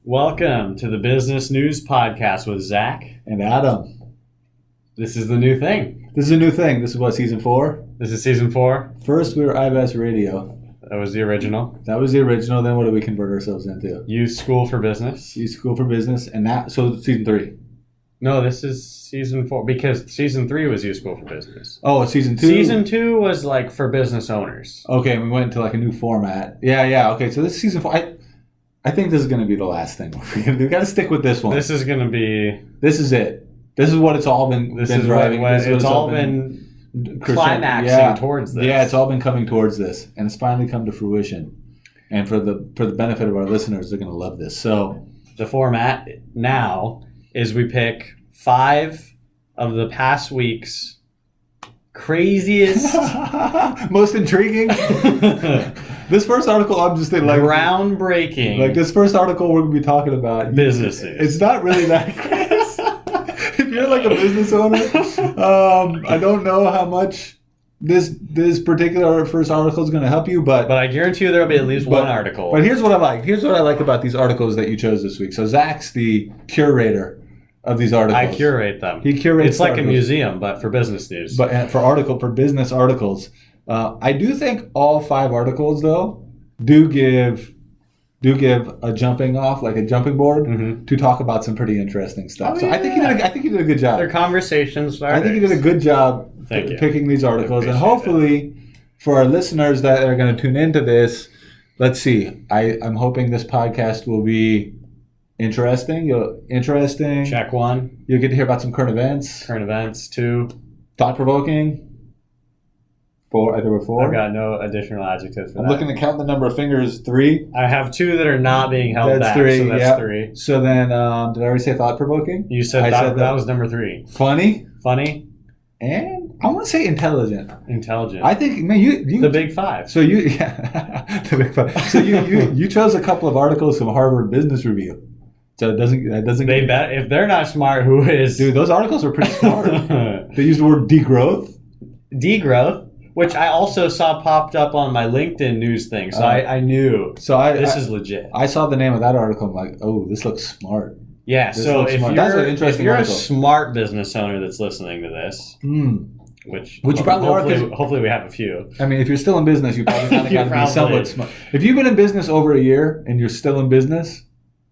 Welcome to the Business News Podcast with Zach and Adam. This is the new thing. This is a new thing. This is what, season 4? This is season 4. First, we were iBest Radio. That was the original. That was the original. Then what did we convert ourselves into? Youth School for Business. Youth School for Business. And that, so season 3. No, this is season 4 because season 3 was Youth School for Business. Oh, season 2? Season 2 was like for business owners. Okay, we went into like a new format. Yeah. Okay, so this is season 4. I think this is going to be the last thing we're going to do. We got to stick with this one. This is going to be... This is it. This is what it's all been driving. It's all been climaxing towards this. Yeah, it's all been coming towards this, and it's finally come to fruition. And for the benefit of our listeners, they're going to love this. So the format now is we pick 5 of the past week's craziest, most intriguing. This first article, I'm just thinking, like, groundbreaking. Like this first article, we're going to be talking about businesses. It's not really that crazy. If you're like a business owner, I don't know how much this particular first article is going to help you, but I guarantee you there will be at least one article. But here's what I like. Here's what I like about these articles that you chose this week. So Zach's the curator of these articles. I curate them. He curates. It's like a museum, but for business news. But for business articles, I do think all 5 articles though do give a jumping board to talk about some pretty interesting stuff. Oh, so yeah. I think you did a good job. They're conversation starters. I think you did a good job picking these articles, and hopefully for our listeners that are going to tune into this, let's see. I'm hoping this podcast will be interesting. Check 1. You'll get to hear about some current events. 2. Thought-provoking. 4. I think we're 4. I've got no additional adjectives for that. I'm looking to count the number of fingers. 3. I have 2 that are not being held back. 3. So that's yep. 3. So then, did I already say thought-provoking? You said that was number 3. Funny. And I want to say intelligent. I think, man, you the big 5. So the big 5. So you chose a couple of articles from Harvard Business Review. So that doesn't. They bet if they're not smart, who is? Dude, those articles are pretty smart. They use the word degrowth. Which I also saw popped up on my LinkedIn news thing, so I knew. This is legit. I saw the name of that article. I'm like, oh, this looks smart. Yeah. So if you're a smart business owner that's listening to this, which you probably hopefully we have a few. I mean, if you're still in business, you probably kind of got to be somewhat smart. If you've been in business over a year and you're still in business,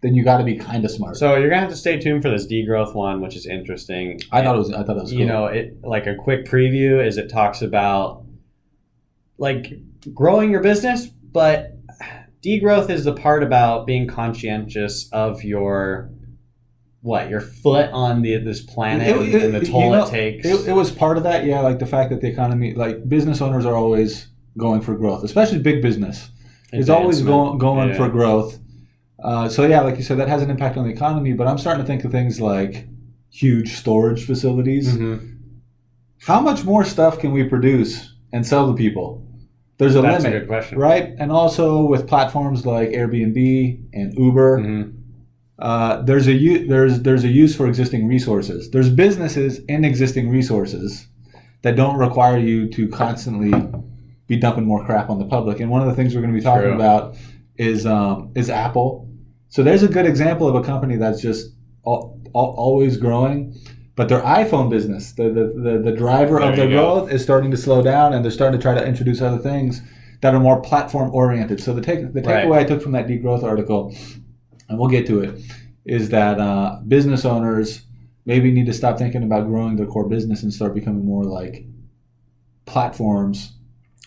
then you got to be kind of smart. So you're gonna have to stay tuned for this degrowth one, which is interesting. I thought it was cool. You know, it like a quick preview is it talks about like growing your business, but degrowth is the part about being conscientious of your foot on this planet and the toll it takes. It was part of that, yeah, like the fact that the economy, like business owners are always going for growth, especially big business. It's always going for growth. So yeah, like you said, that has an impact on the economy, but I'm starting to think of things like huge storage facilities. How much more stuff can we produce and sell to people? There's a limit. That's a good question. Right? And also with platforms like Airbnb and Uber, there's a use for existing resources. There's businesses in existing resources that don't require you to constantly be dumping more crap on the public. And one of the things we're going to be talking about is Apple. So there's a good example of a company that's just always growing. But their iPhone business, the driver of their growth is starting to slow down, and they're starting to try to introduce other things that are more platform-oriented. So the takeaway I took from that degrowth article, and we'll get to it, is that business owners maybe need to stop thinking about growing their core business and start becoming more like platforms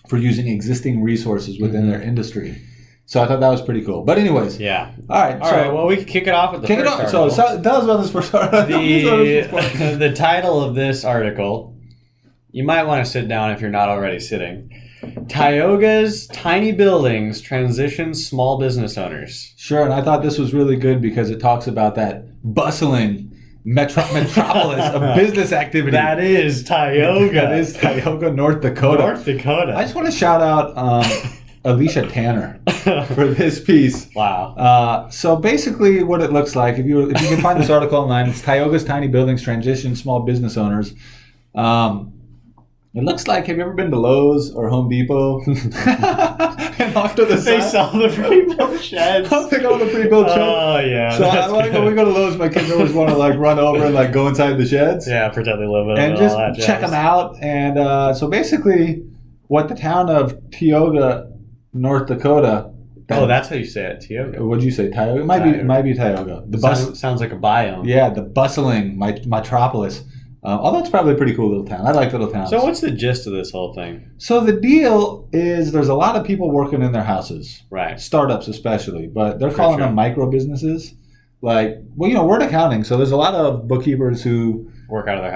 for using existing resources within their industry. So I thought that was pretty cool. But anyways. Yeah. All right. Well, we can kick it off with the first article. So tell us about this first article. The title of this article, you might want to sit down if you're not already sitting. Tioga's tiny buildings transition small business owners. Sure, and I thought this was really good because it talks about that bustling metropolis of business activity. That is Tioga. That is Tioga, North Dakota. I just want to shout out Alicia Tanner for this piece. Wow. So basically what it looks like, if you can find this article online, it's Tioga's tiny buildings transition small business owners. It looks like, have you ever been to Lowe's or Home Depot? And stand off to the side. They sell the pre-built sheds. I'll take all the pre-built sheds. Oh yeah. So when we go to Lowe's, my kids always want to like run over and like go inside the sheds. Yeah, pretend they live in and it. just all that check jazz. them out. And so basically, what the town of Tioga, North Dakota. Oh, that's how you say it, Tioga. What'd you say? Tioga? It might be Tioga. Sounds like a biome. Yeah, the bustling metropolis. Although it's probably a pretty cool little town. I like little towns. So what's the gist of this whole thing? So the deal is there's a lot of people working in their houses. Right. Startups especially. But they're calling them micro businesses. Like, well, we're in accounting, so there's a lot of bookkeepers who work out of their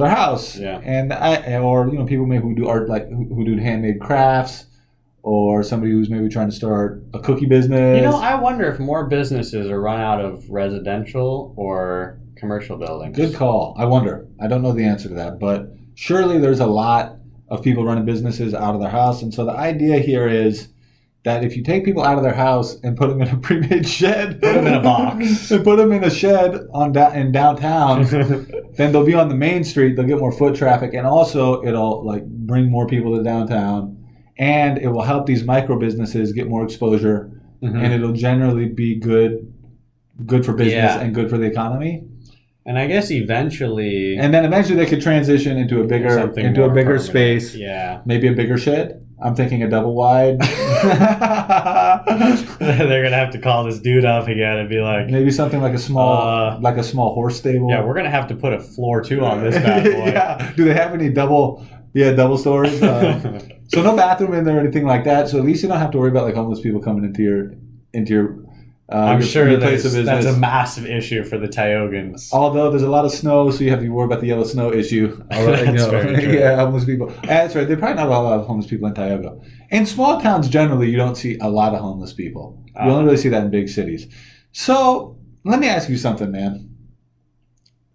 house. Yeah. Or people maybe who do art, like who do handmade crafts. Or somebody who's maybe trying to start a cookie business. I wonder if more businesses are run out of residential or commercial buildings. Good call. I wonder. I don't know the answer to that, but surely there's a lot of people running businesses out of their house. And so the idea here is that if you take people out of their house and put them in a pre-made shed, put them in a box, and put them in a shed in downtown, then they'll be on the main street. They'll get more foot traffic, and also it'll like bring more people to downtown. And it will help these micro businesses get more exposure, and it'll generally be good for business and good for the economy. And I guess eventually they could transition into a bigger space. Yeah, maybe a bigger shed. I'm thinking a double wide. They're gonna have to call this dude up again and be like, maybe something like a small horse stable. Yeah, we're gonna have to put a floor 2 on this bad boy. Yeah. Do they have any double stories? So no bathroom in there or anything like that. So at least you don't have to worry about like homeless people coming into your I'm sure your place of business. That's a massive issue for the Tiogans. Although there's a lot of snow, so you have to worry about the yellow snow issue. That's very true. Yeah, homeless people. That's right. There's probably not a lot of homeless people in Tioga. In small towns, generally, you don't see a lot of homeless people. You only really see that in big cities. So let me ask you something, man.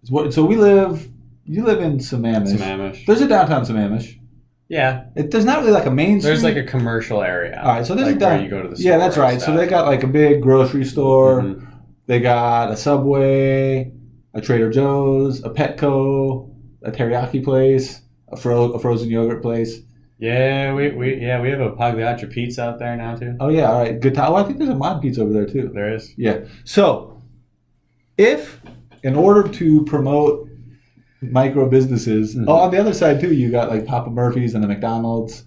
So you live in Sammamish. There's a downtown Sammamish. Yeah. There's not really like a main street. There's like a commercial area. All right, so there's where you go to the store. Yeah, that's right. So they got like a big grocery store. They got a Subway, a Trader Joe's, a Petco, a teriyaki place, a frozen yogurt place. Yeah, we have a Pagliaccio pizza out there now too. Oh yeah, all right. Good time. Oh, I think there's a Mod Pizza over there too. There is. Yeah. So, if in order to promote micro businesses, on the other side too, you got like Papa Murphy's and a McDonald's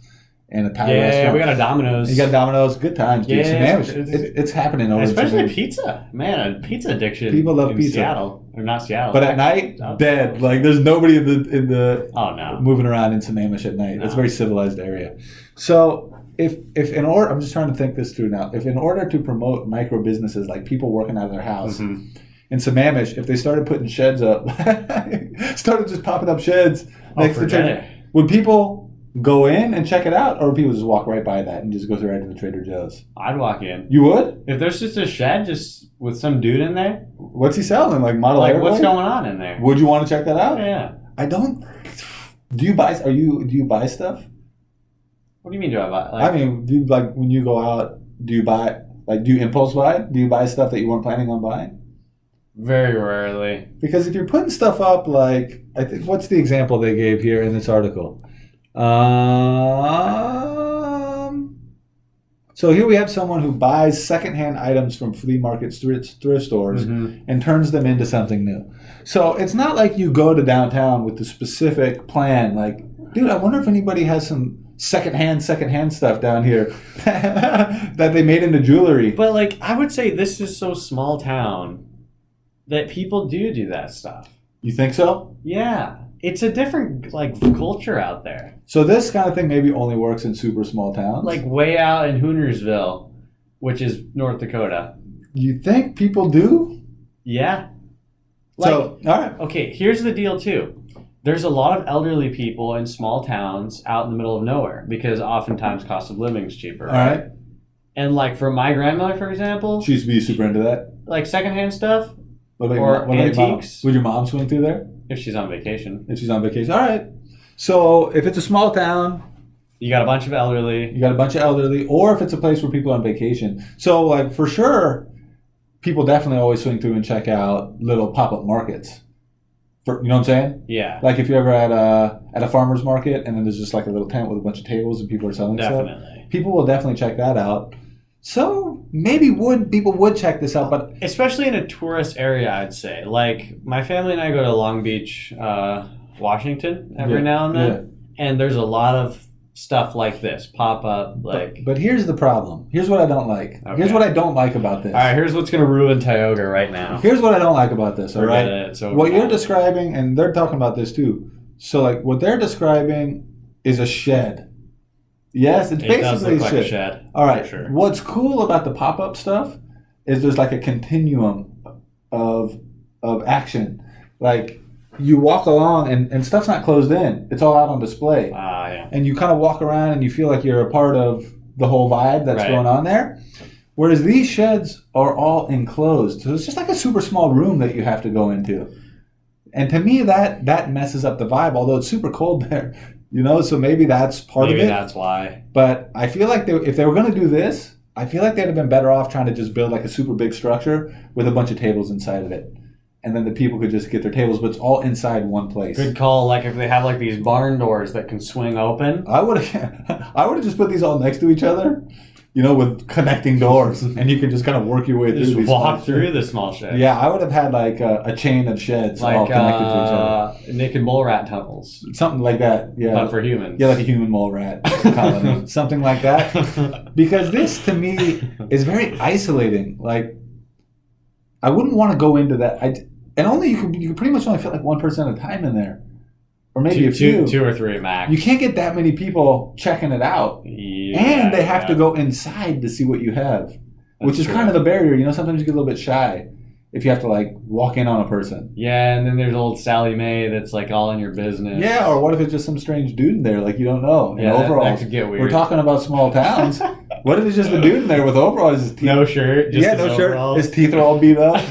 and a Thai restaurant. Yeah, we got a Domino's. You got Domino's. Good times, dude. Yeah, it's happening over especially pizza. Man, a pizza addiction. People love in pizza. Seattle, or not Seattle. But at night, dead. Like there's nobody in the oh no moving around in Sammamish at night. No. It's a very civilized area. So if in order, I'm just trying to think this through now. If in order to promote micro businesses like people working out of their house. In Sammamish, if they started putting sheds up, started just popping up sheds next to Trader, would people go in and check it out, or would people just walk right by that and just go right to the Trader Joe's? I'd walk in. You would? If there's just a shed, just with some dude in there. What's he selling? Like model airplane? What's going on in there? Would you want to check that out? Yeah. I don't. Do you buy? Do you buy stuff? What do you mean? Do I buy? I mean, do you, like when you go out? Do you buy? Like, do you impulse buy? Do you buy stuff that you weren't planning on buying? Very rarely. Because if you're putting stuff up, like, I think, what's the example they gave here in this article? So here we have someone who buys secondhand items from flea markets, thrift stores, and turns them into something new. So it's not like you go to downtown with the specific plan, like, dude, I wonder if anybody has some secondhand stuff down here that they made into jewelry. But, like, I would say this is so small town that people do that stuff. You think so? Yeah. It's a different, like, culture out there. So this kind of thing maybe only works in super small towns? Like way out in Hoonersville, which is North Dakota. You think people do? Yeah. So, all right. Okay, here's the deal, too. There's a lot of elderly people in small towns out in the middle of nowhere because oftentimes cost of living is cheaper. All right. And, like, for my grandmother, for example. She used to be super into that. Like, secondhand stuff. What antiques. Would your mom swing through there? If she's on vacation. All right. So if it's a small town, you got a bunch of elderly. Or if it's a place where people are on vacation. So, like, for sure, people definitely always swing through and check out little pop-up markets. You know what I'm saying? Yeah. Like if you're ever at a farmer's market and then there's just like a little tent with a bunch of tables and people are selling stuff. People will definitely check that out. So maybe people would check this out, but especially in a tourist area, I'd say. Like my family and I go to Long Beach, Washington every now and then, and there's a lot of stuff like this pop up. But here's the problem. Here's what I don't like. Okay. Here's what I don't like about this. All right, here's what's going to ruin Tioga right now. Here's what I don't like about this. All right, what you're describing, and they're talking about this too. So like what they're describing is a shed. Yes, it's basically does look like a shed. All right. Sure. What's cool about the pop-up stuff is there's like a continuum of action. Like you walk along and stuff's not closed in. It's all out on display. Yeah. And you kind of walk around and you feel like you're a part of the whole vibe that's going on there. Whereas these sheds are all enclosed. So it's just like a super small room that you have to go into. And to me, that messes up the vibe, although it's super cold there. You know, so maybe that's part of it. Maybe that's why. But I feel like if they were going to do this, I feel like they'd have been better off trying to just build like a super big structure with a bunch of tables inside of it. And then the people could just get their tables, but it's all inside one place. Good call. Like if they have like these barn doors that can swing open. I would have just put these all next to each other, you know, with connecting doors, and you can just kind of work your way through these. Just walk through the small sheds. Yeah, I would have had like a chain of sheds all connected to each other. Nick and mole rat tunnels. Something like that, yeah. But for humans. Yeah, like a human mole rat colony. Something like that. Because this, to me, is very isolating. Like, I wouldn't want to go into that. And only you can pretty much only fit like one person at a time in there. Or maybe a few. Two or three max. You can't get that many people checking it out. Yeah, and they have to go inside to see what you have. Which is kind of a barrier. You know, sometimes you get a little bit shy if you have to like walk in on a person. Yeah, and then there's old Sally Mae that's like all in your business. Yeah, or what if it's just some strange dude in there like you don't know? Yeah, that could get weird. We're talking about small towns. What if it's just a dude in there with overalls? His teeth, no shirt. Just no shirt. His teeth are all beat up.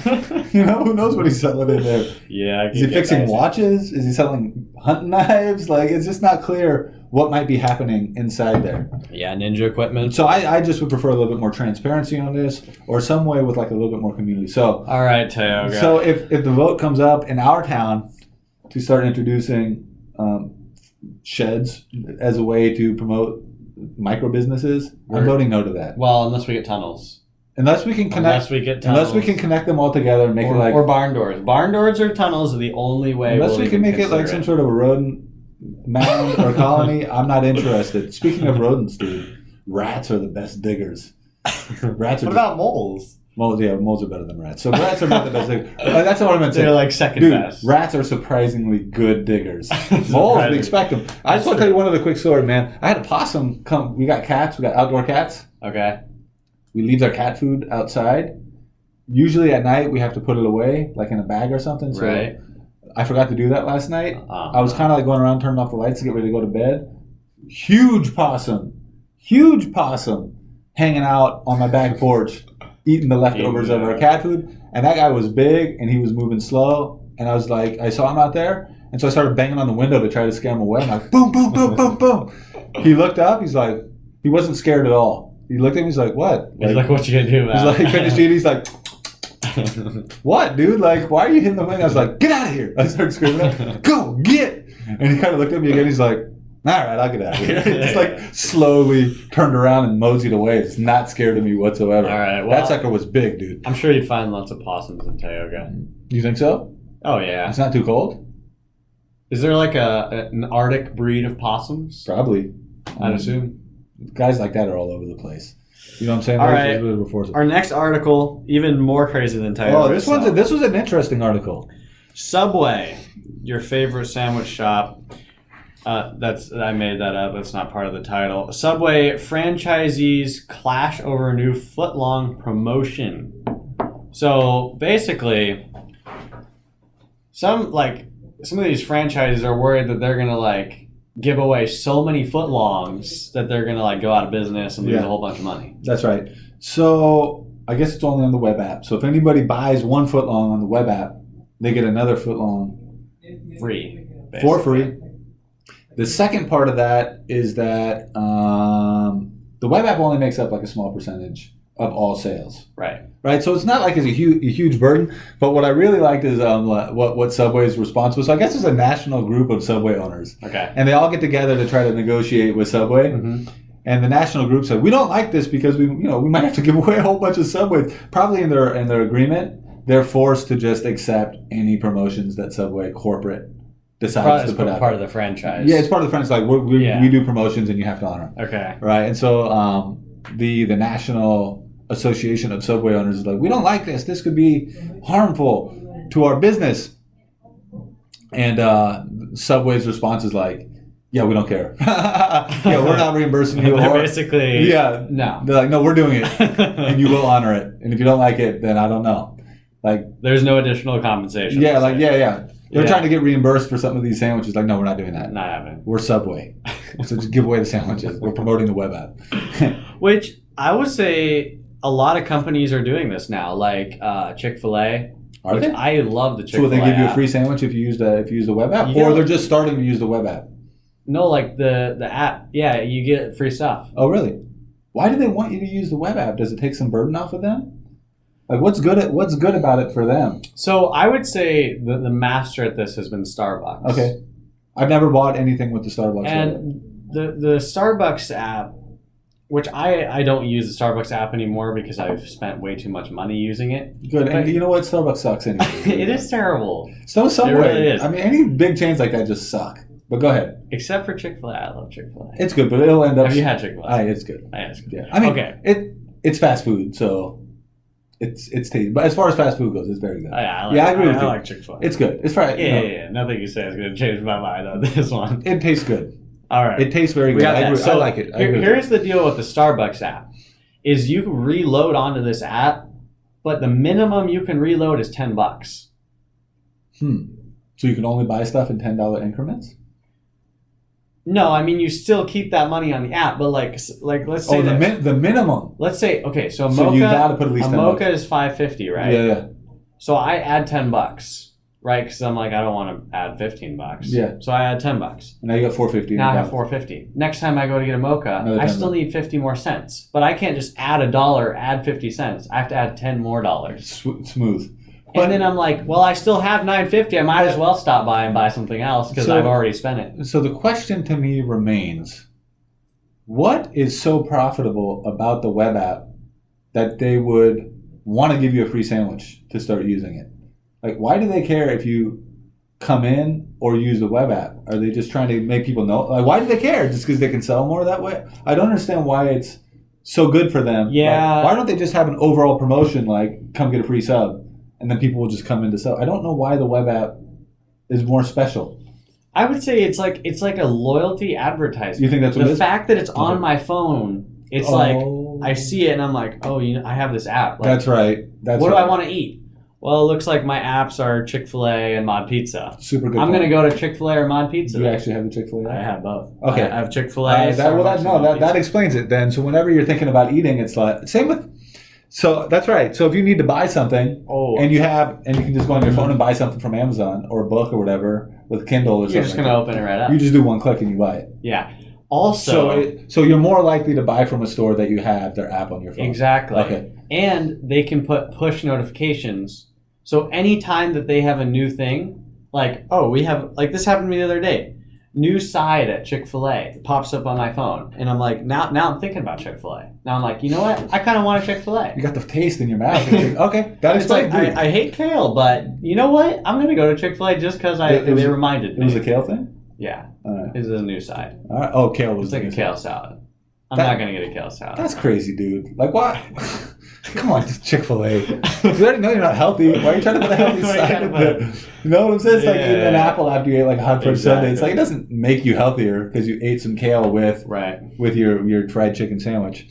You know, who knows what he's selling in there? Yeah. Is he fixing watches? Is he selling hunting knives? Like, it's just not clear what might be happening inside there. Yeah, ninja equipment. So I just would prefer a little bit more transparency on this, or some way with like a little bit more community. So all right, Tioga. So if the vote comes up in our town to start introducing sheds as a way to promote micro businesses, I'm voting no to that. Well, unless we get tunnels. Unless we can connect them all together and make it like, or barn doors. Barn doors or tunnels are the only way. Unless we can make it like some sort of a rodent mound or colony, I'm not interested. Speaking of rodents, dude, rats are the best diggers. Rats are. What about moles? Moles are better than rats. So rats are not the best diggers. That's what I meant to say. They're like second best. Rats are surprisingly good diggers. Moles, we expect them. I just want to tell you one other quick story, man. I had a possum come. We got cats. We got outdoor cats. Okay. We leave our cat food outside. Usually at night we have to put it away, like in a bag or something. So right. I forgot to do that last night. I was kind of like going around turning off the lights to get ready to go to bed. Huge possum hanging out on my back porch, eating the leftovers of our cat food. And that guy was big and he was moving slow. And I was like, I saw him out there. And so I started banging on the window to try to scare him away. I'm like, boom, boom, boom, boom, boom. He looked up. He's like, he wasn't scared at all. He looked at me. He's like, what? He's like, what you gonna do, man? He's like, finished eating. He's like, what, dude? Like, why are you hitting the wing? I was like, get out of here. I started screaming, go, get. And he kind of looked at me again. He's like, all right, I'll get out of here. Just like slowly turned around and moseyed away. It's not scared of me whatsoever. All right, well, that sucker was big, dude. I'm sure you'd find lots of possums in Tioga. You think so? Oh, yeah. It's not too cold? Is there like an Arctic breed of possums? Probably. I'd assume. Guys like that are all over the place. You know what I'm saying? All right. Our next article, even more crazy than Tioga. Oh, this was an interesting article. Subway, your favorite sandwich shop. I made that up. That's not part of the title. Subway franchisees clash over a new footlong promotion. So basically, some of these franchises are worried that they're gonna like give away so many footlongs that they're gonna like go out of business and lose a whole bunch of money. That's right. So I guess it's only on the web app. So if anybody buys one footlong on the web app, they get another footlong free, basically. For free. The second part of that is that the web app only makes up like a small percentage of all sales. Right. Right, so it's not like it's a huge burden. But what I really liked is what Subway's response was. So I guess it's a national group of Subway owners. Okay. And they all get together to try to negotiate with Subway. Mm-hmm. And the national group said, we don't like this because we might have to give away a whole bunch of Subways. Probably in their agreement, they're forced to just accept any promotions that Subway corporate decides to put out. Part of the franchise. Yeah, it's part of the franchise. Like we do promotions and you have to honor them. Okay. Right, and so the national association of Subway owners is like, we don't like this. This could be harmful to our business. And Subway's response is like, yeah, we don't care. Yeah, we're not reimbursing you. They're basically, yeah, no. They're like, no, we're doing it, and you will honor it. And if you don't like it, then I don't know. Like, there's no additional compensation. Yeah, like They're trying to get reimbursed for some of these sandwiches. Like, no, we're not doing that. Not happening. We're Subway, so just give away the sandwiches. We're promoting the web app. Which I would say a lot of companies are doing this now, like Chick-fil-A. Are they? I love the Chick-fil-A So they give you a app. free sandwich if you use the web app, or they're just starting to use the web app? No, like the app. Yeah, you get free stuff. Oh, really? Why do they want you to use the web app? Does it take some burden off of them? Like, what's good about it for them? So I would say the master at this has been Starbucks. Okay, I've never bought anything with the Starbucks. And the Starbucks app, which I don't use the Starbucks app anymore because I've spent way too much money using it. Good, and you know what? Starbucks sucks anyway. It is terrible. So Subway. It really is. I mean, any big chains like that just suck. But go ahead. Except for Chick-fil-A. I love Chick-fil-A. It's good, but it'll end up... Have you had Chick-fil-A? It's good. It's good. Yeah. I mean, okay. It's fast food, so it's tasty. But as far as fast food goes, it's very good. I agree with you. I like Chick-fil-A. It's good. It's fried. Yeah. Nothing you say is going to change my mind on this one. It tastes good. All right. It tastes very good. I like it. Here's the deal with the Starbucks app. Is you can reload onto this app, but the minimum you can reload is $10. So you can only buy stuff in $10 increments? No, I mean you still keep that money on the app, but like let's say the minimum. Let's say okay, so you gotta put at least $10. Mocha is $5.50, right? Yeah. So I add $10, right? Because I'm like I don't want to add $15. Yeah. So I add $10. And now you got $4.50. Now I have $4.50. Next time I go to get a mocha, I still need 50 more cents, but I can't just add $1, add 50 cents. I have to add $10 more. Smooth. And then I'm like, well, I still have $9.50. I might as well stop by and buy something else because I've already spent it. So the question to me remains, what is so profitable about the web app that they would want to give you a free sandwich to start using it? Like, why do they care if you come in or use the web app? Are they just trying to make people know? Like, why do they care? Just because they can sell more that way? I don't understand why it's so good for them. Yeah. Like, why don't they just have an overall promotion like, come get a free sub? And then people will just come in to sell. I don't know why the web app is more special. I would say it's like a loyalty advertisement. You think that's what it is? The fact that it's on my phone, it's like I see it and I'm like, oh, I have this app. Like, that's right. What do I want to eat? Well, it looks like my apps are Chick-fil-A and Mod Pizza. Super good. I'm going to go to Chick-fil-A or Mod Pizza. Do you actually have the Chick-fil-A? I have both. Okay. I have Chick-fil-A. That explains it then. So whenever you're thinking about eating, it's like same with. So that's right. So if you need to buy something, and you can just go on your phone and buy something from Amazon or a book or whatever with Kindle or something. You're just going to open it right up. You just do one click and you buy it. Yeah. Also, so you're more likely to buy from a store that you have their app on your phone. Exactly. Okay. And they can put push notifications. So anytime that they have a new thing, like, we have, like this happened to me the other day. New side at Chick-fil-A pops up on my phone, and I'm like, now I'm thinking about Chick-fil-A. Now I'm like, you know what? I kind of want a Chick-fil-A. You got the taste in your mouth. Okay, that is like I hate kale, but you know what? I'm gonna go to Chick-fil-A just because they reminded me. It was a kale thing. Yeah, it was a new side. All right. Oh, kale was like a kale salad. I'm not gonna get a kale salad. That's crazy, dude. Like what? Come on, just Chick-fil-A. You already know you're not healthy. Why are you trying to put a healthy side in there? You know what I'm saying? It's like eating an apple after you ate like a hot fudge sundae. It's like it doesn't make you healthier because you ate some kale with your fried chicken sandwich.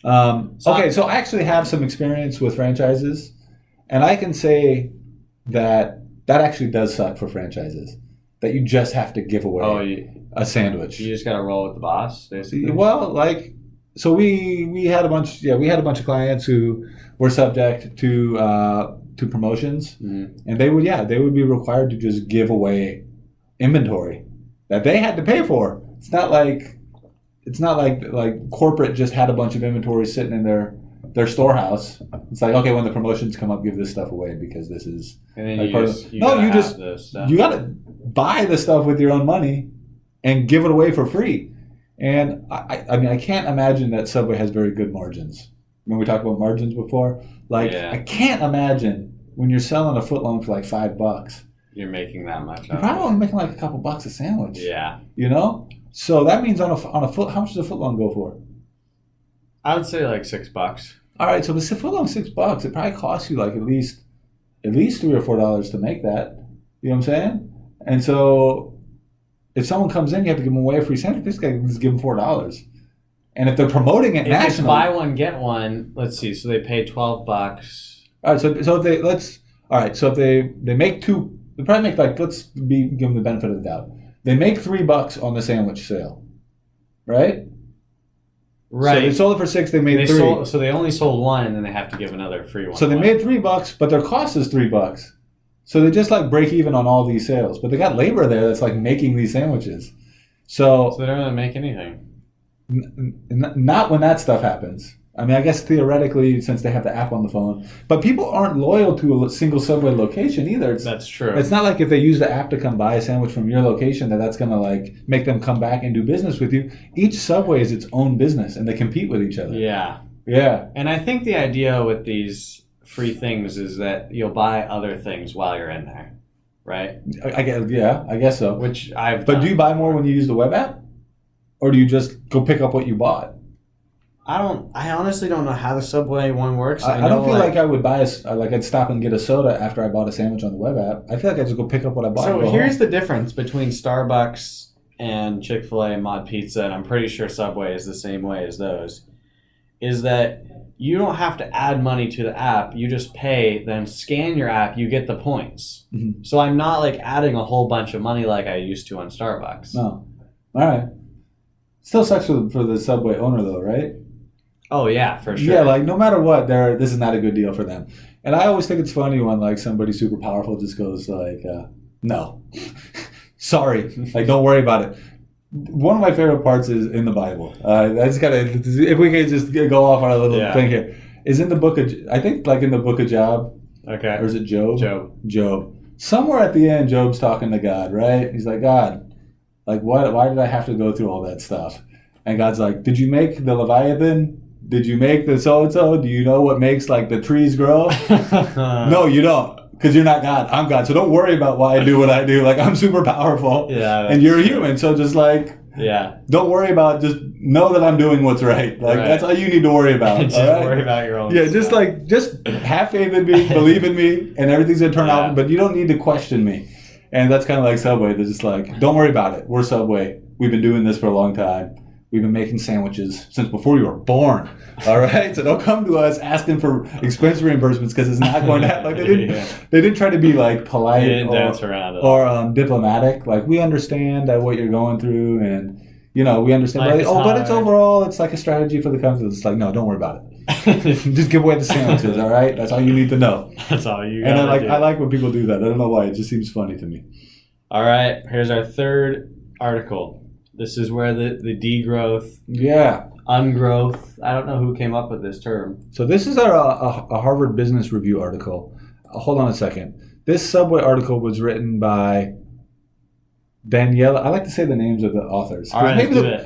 Okay, so I actually have some experience with franchises, and I can say that actually does suck for franchises. That you just have to give away a sandwich. You just got to roll with the boss, basically. Well, like. So we had a bunch of clients who were subject to promotions, and they would be required to just give away inventory that they had to pay for. It's not like corporate just had a bunch of inventory sitting in their their storehouse. It's like, okay, when the promotions come up, give this stuff away because this is. And then like you gotta buy the stuff with your own money and give it away for free. And I mean, I can't imagine that Subway has very good margins. When we talked about margins before, like I can't imagine when you're selling a footlong for like $5. You're making that much. You're probably only making like a couple bucks a sandwich. Yeah. You know? So that means on a foot, how much does a footlong go for? I would say like $6. All right, so the footlong $6, it probably costs you like at least $3 or $4 to make that. You know what I'm saying? And so if someone comes in, you have to give them away a free sandwich. This guy just give them $4. And if they're promoting it nationally, if it's buy one get one, let's see. So they pay $12. All right, so if they make two, they probably make like give them the benefit of the doubt. They make $3 on the sandwich sale, right? Right. So they sold it for $6. They made $3. So they only sold one, and then they have to give another free one. So they made $3, but their cost is $3. So they just like break even on all these sales, but they got labor there that's like making these sandwiches. So they don't really make anything. Not when that stuff happens. I mean, I guess theoretically, since they have the app on the phone, but people aren't loyal to a single Subway location either. That's true. It's not like if they use the app to come buy a sandwich from your location that's going to like make them come back and do business with you. Each Subway is its own business, and they compete with each other. Yeah. Yeah. And I think the idea with these free things is that you'll buy other things while you're in there, right? I guess so. Which I've But done. do you buy more when you use the web app? Or do you just go pick up what you bought? I honestly don't know how the Subway one works. I don't feel like I would buy I'd stop and get a soda after I bought a sandwich on the web app. I feel like I just go pick up what I bought. So and go here's home. the difference between Starbucks and Chick-fil-A and Mod Pizza, and I'm pretty sure Subway is the same way as those, is that you don't have to add money to the app. You just pay, then scan your app, you get the points. Mm-hmm. So I'm not like adding a whole bunch of money like I used to on Starbucks. No. All right. Still sucks for the Subway owner though, right? Oh yeah, for sure. Yeah, like no matter what, this is not a good deal for them. And I always think it's funny when like somebody super powerful just goes like, no, sorry, like don't worry about it. One of my favorite parts is in the Bible. That's kind of, if we could just go off on a little thing here, is in the book of, I think like in the book of Job. Okay. Or is it Job? Job. Somewhere at the end, Job's talking to God, right? He's like, God, like why did I have to go through all that stuff? And God's like, did you make the Leviathan? Did you make the so-and-so? Do you know what makes like the trees grow? No, you don't. Because you're not God. I'm God. So don't worry about why I do what I do. Like I'm super powerful. Yeah. And you're a human. So just like, yeah. Don't worry about, just know that I'm doing what's right. Like that's all you need to worry about. Just worry about your own stuff. Just have faith in me, believe in me, and everything's going to turn out. But you don't need to question me. And that's kind of like Subway. They're just like, don't worry about it. We're Subway. We've been doing this for a long time. We've been making sandwiches since before you were born. All right, so don't come to us asking for expense reimbursements because it's not going to happen. Like they didn't try to be like polite or diplomatic. Like we understand that what you're going through, and we understand. But it's overall, it's like a strategy for the company. It's like, no, don't worry about it. Just give away the sandwiches. All right, that's all you need to know. That's all you. And I like when people do that. I don't know why. It just seems funny to me. All right, here's our third article. This is where the degrowth, ungrowth. I don't know who came up with this term. So this is a Harvard Business Review article. Hold on a second. This Subway article was written by Daniela. I like to say the names of the authors. All right,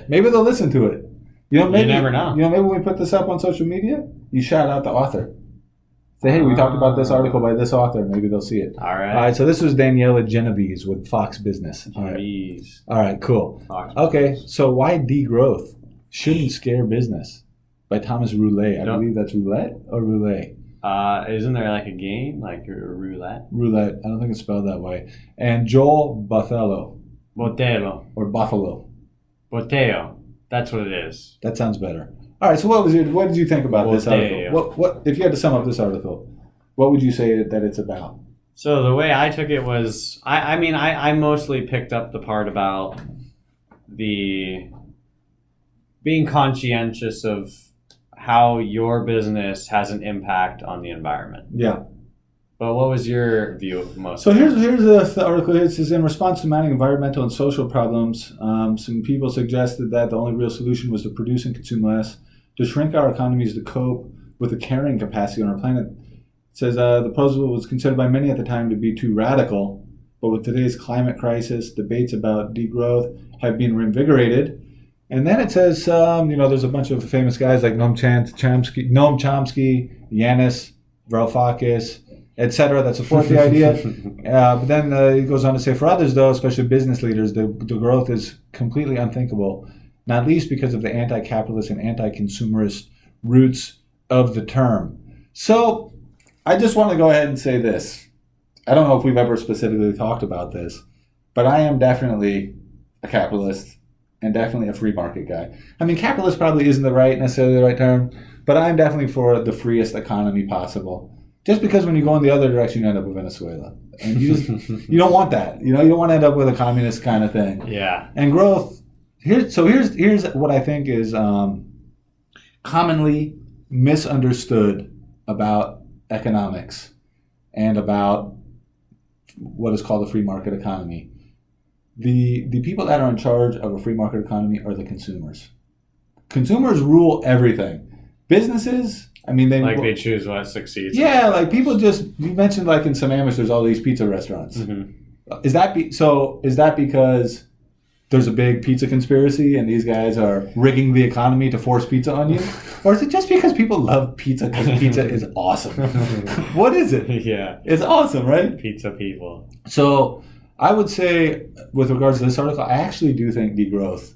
maybe they'll listen to it. Maybe, you never know. Maybe when we put this up on social media, you shout out the author. Say, hey, we talked about this article by this author. Maybe they'll see it. All right. All right. So this was Daniela Genovese with Fox Business. Genovese. All right. Cool. Fox okay. So why degrowth shouldn't scare business? By Thomas Roulet. I believe that's roulette or roulette. Isn't there like a game like a roulette? Roulette. I don't think it's spelled that way. And Joel Bothello. Botelo. Or Buffalo. Boteo. That's what it is. That sounds better. All right, so what did you think about this article? What if you had to sum up this article, what would you say that it's about? So the way I took it was, I mostly picked up the part about the being conscientious of how your business has an impact on the environment. Yeah. But what was your view of most? So here's the article. It says, in response to mounting environmental and social problems, some people suggested that the only real solution was to produce and consume less, to shrink our economies to cope with the carrying capacity on our planet. It says the proposal was considered by many at the time to be too radical, but with today's climate crisis, debates about degrowth have been reinvigorated. And then it says, there's a bunch of famous guys like Noam Chomsky, Yanis Varoufakis, etc., that support the idea. But then it goes on to say, for others, though, especially business leaders, the growth is completely unthinkable, not least because of the anti-capitalist and anti-consumerist roots of the term. So I just want to go ahead and say this. I don't know if we've ever specifically talked about this, but I am definitely a capitalist and definitely a free market guy. I mean, capitalist probably isn't necessarily the right term, but I'm definitely for the freest economy possible. Just because when you go in the other direction, you end up with Venezuela. And you don't want that. You don't want to end up with a communist kind of thing. Yeah. And growth, here's what I think is commonly misunderstood about economics and about what is called a free market economy. The people that are in charge of a free market economy are the consumers. Consumers rule everything. Businesses, they choose what succeeds. Yeah, like people you mentioned like in Sammamish there's all these pizza restaurants. Mm-hmm. Is that because there's a big pizza conspiracy and these guys are rigging the economy to force pizza on you? Or is it just because people love pizza because pizza is awesome? What is it? Yeah. It's awesome, right? Pizza people. So I would say with regards to this article, I actually do think degrowth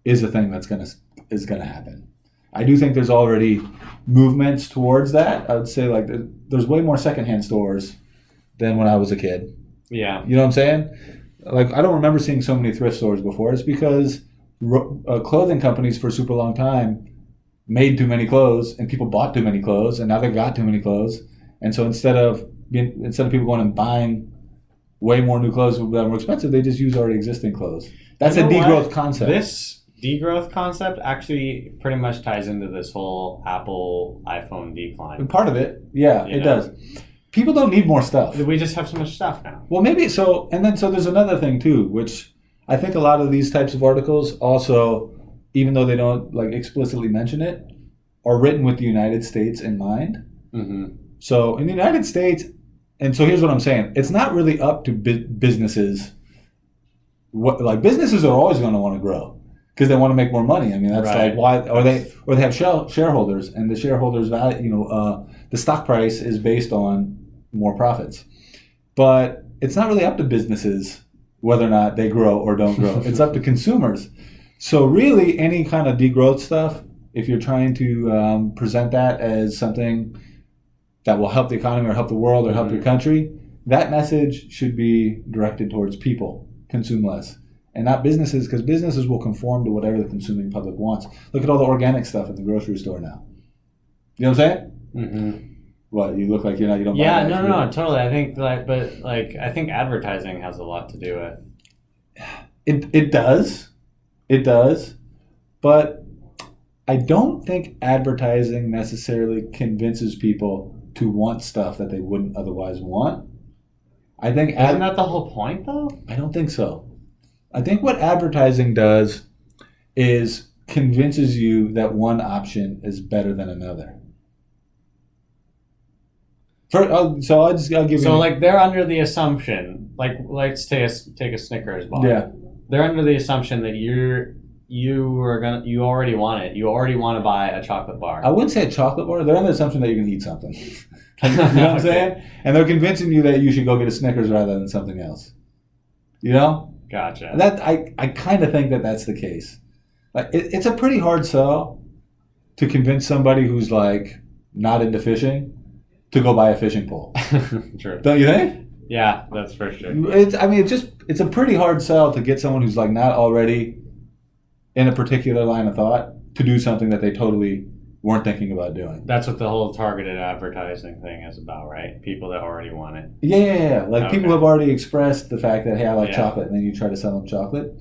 is a thing is gonna happen. I do think there's already movements towards that. I would say like there's way more secondhand stores than when I was a kid. Yeah. You know what I'm saying? Like I don't remember seeing so many thrift stores before. It's because clothing companies for a super long time made too many clothes and people bought too many clothes and now they got too many clothes. And so instead of people going and buying way more new clothes that are more expensive, they just use already existing clothes. That's a degrowth concept. This degrowth concept actually pretty much ties into this whole Apple iPhone decline. Part of it, yeah, it does. People don't need more stuff. We just have so much stuff now. Well, maybe so. And then so there's another thing too, which I think a lot of these types of articles also, even though they don't like explicitly mention it, are written with the United States in mind. Mm-hmm. So in the United States, and so here's what I'm saying: it's not really up to businesses. Businesses are always going to want to grow because they want to make more money. I mean, that's right. Like why, or they have shareholders, and the shareholders' value, the stock price is based on more profits. But it's not really up to businesses whether or not they grow or don't grow. It's up to consumers. So really, any kind of degrowth stuff, if you're trying to present that as something that will help the economy or help the world or help your country, that message should be directed towards people. Consume less. And not businesses, because businesses will conform to whatever the consuming public wants. Look at all the organic stuff at the grocery store now. You know what I'm saying? Mm-hmm. What, you look like you don't buy that? Yeah, no, totally. I think I think advertising has a lot to do with it does. It does. But I don't think advertising necessarily convinces people to want stuff that they wouldn't otherwise want. I think isn't that the whole point, though? I don't think so. I think what advertising does is convinces you that one option is better than another. I'll give you. So like they're under the assumption, like let's take a Snickers bar. Yeah. They're under the assumption that you already want it. You already want to buy a chocolate bar. I wouldn't say a chocolate bar. They're under the assumption that you can eat something. You know what I'm saying? And they're convincing you that you should go get a Snickers rather than something else. You know? Gotcha. That I kind of think that that's the case. Like it's a pretty hard sell to convince somebody who's like not into fishing to go buy a fishing pole. True. Don't you think? Yeah, that's for sure. It's a pretty hard sell to get someone who's like not already in a particular line of thought to do something that they totally weren't thinking about doing. That's what the whole targeted advertising thing is about, right? People that already want it. Yeah. Like people have already expressed the fact that, hey, I like chocolate, and then you try to sell them chocolate.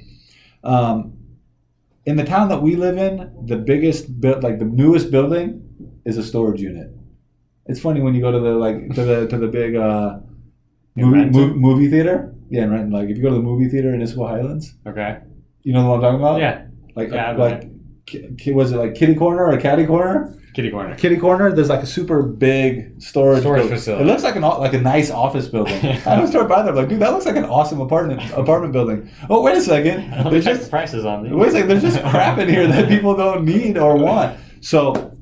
In the town that we live in, the newest building is a storage unit. It's funny when you go to the big movie theater. Yeah, in Renton. Like if you go to the movie theater in Issaquah Highlands. Okay. You know what I'm talking about? Yeah. Was it like kitty corner or catty corner? Kitty corner. Kitty corner. There's like a super big storage facility. It looks like a nice office building. I was start by there, like, dude, that looks like an awesome apartment building. Oh, wait a second. There's just prices on these. Wait a second. There's just crap in here that people don't need or want. So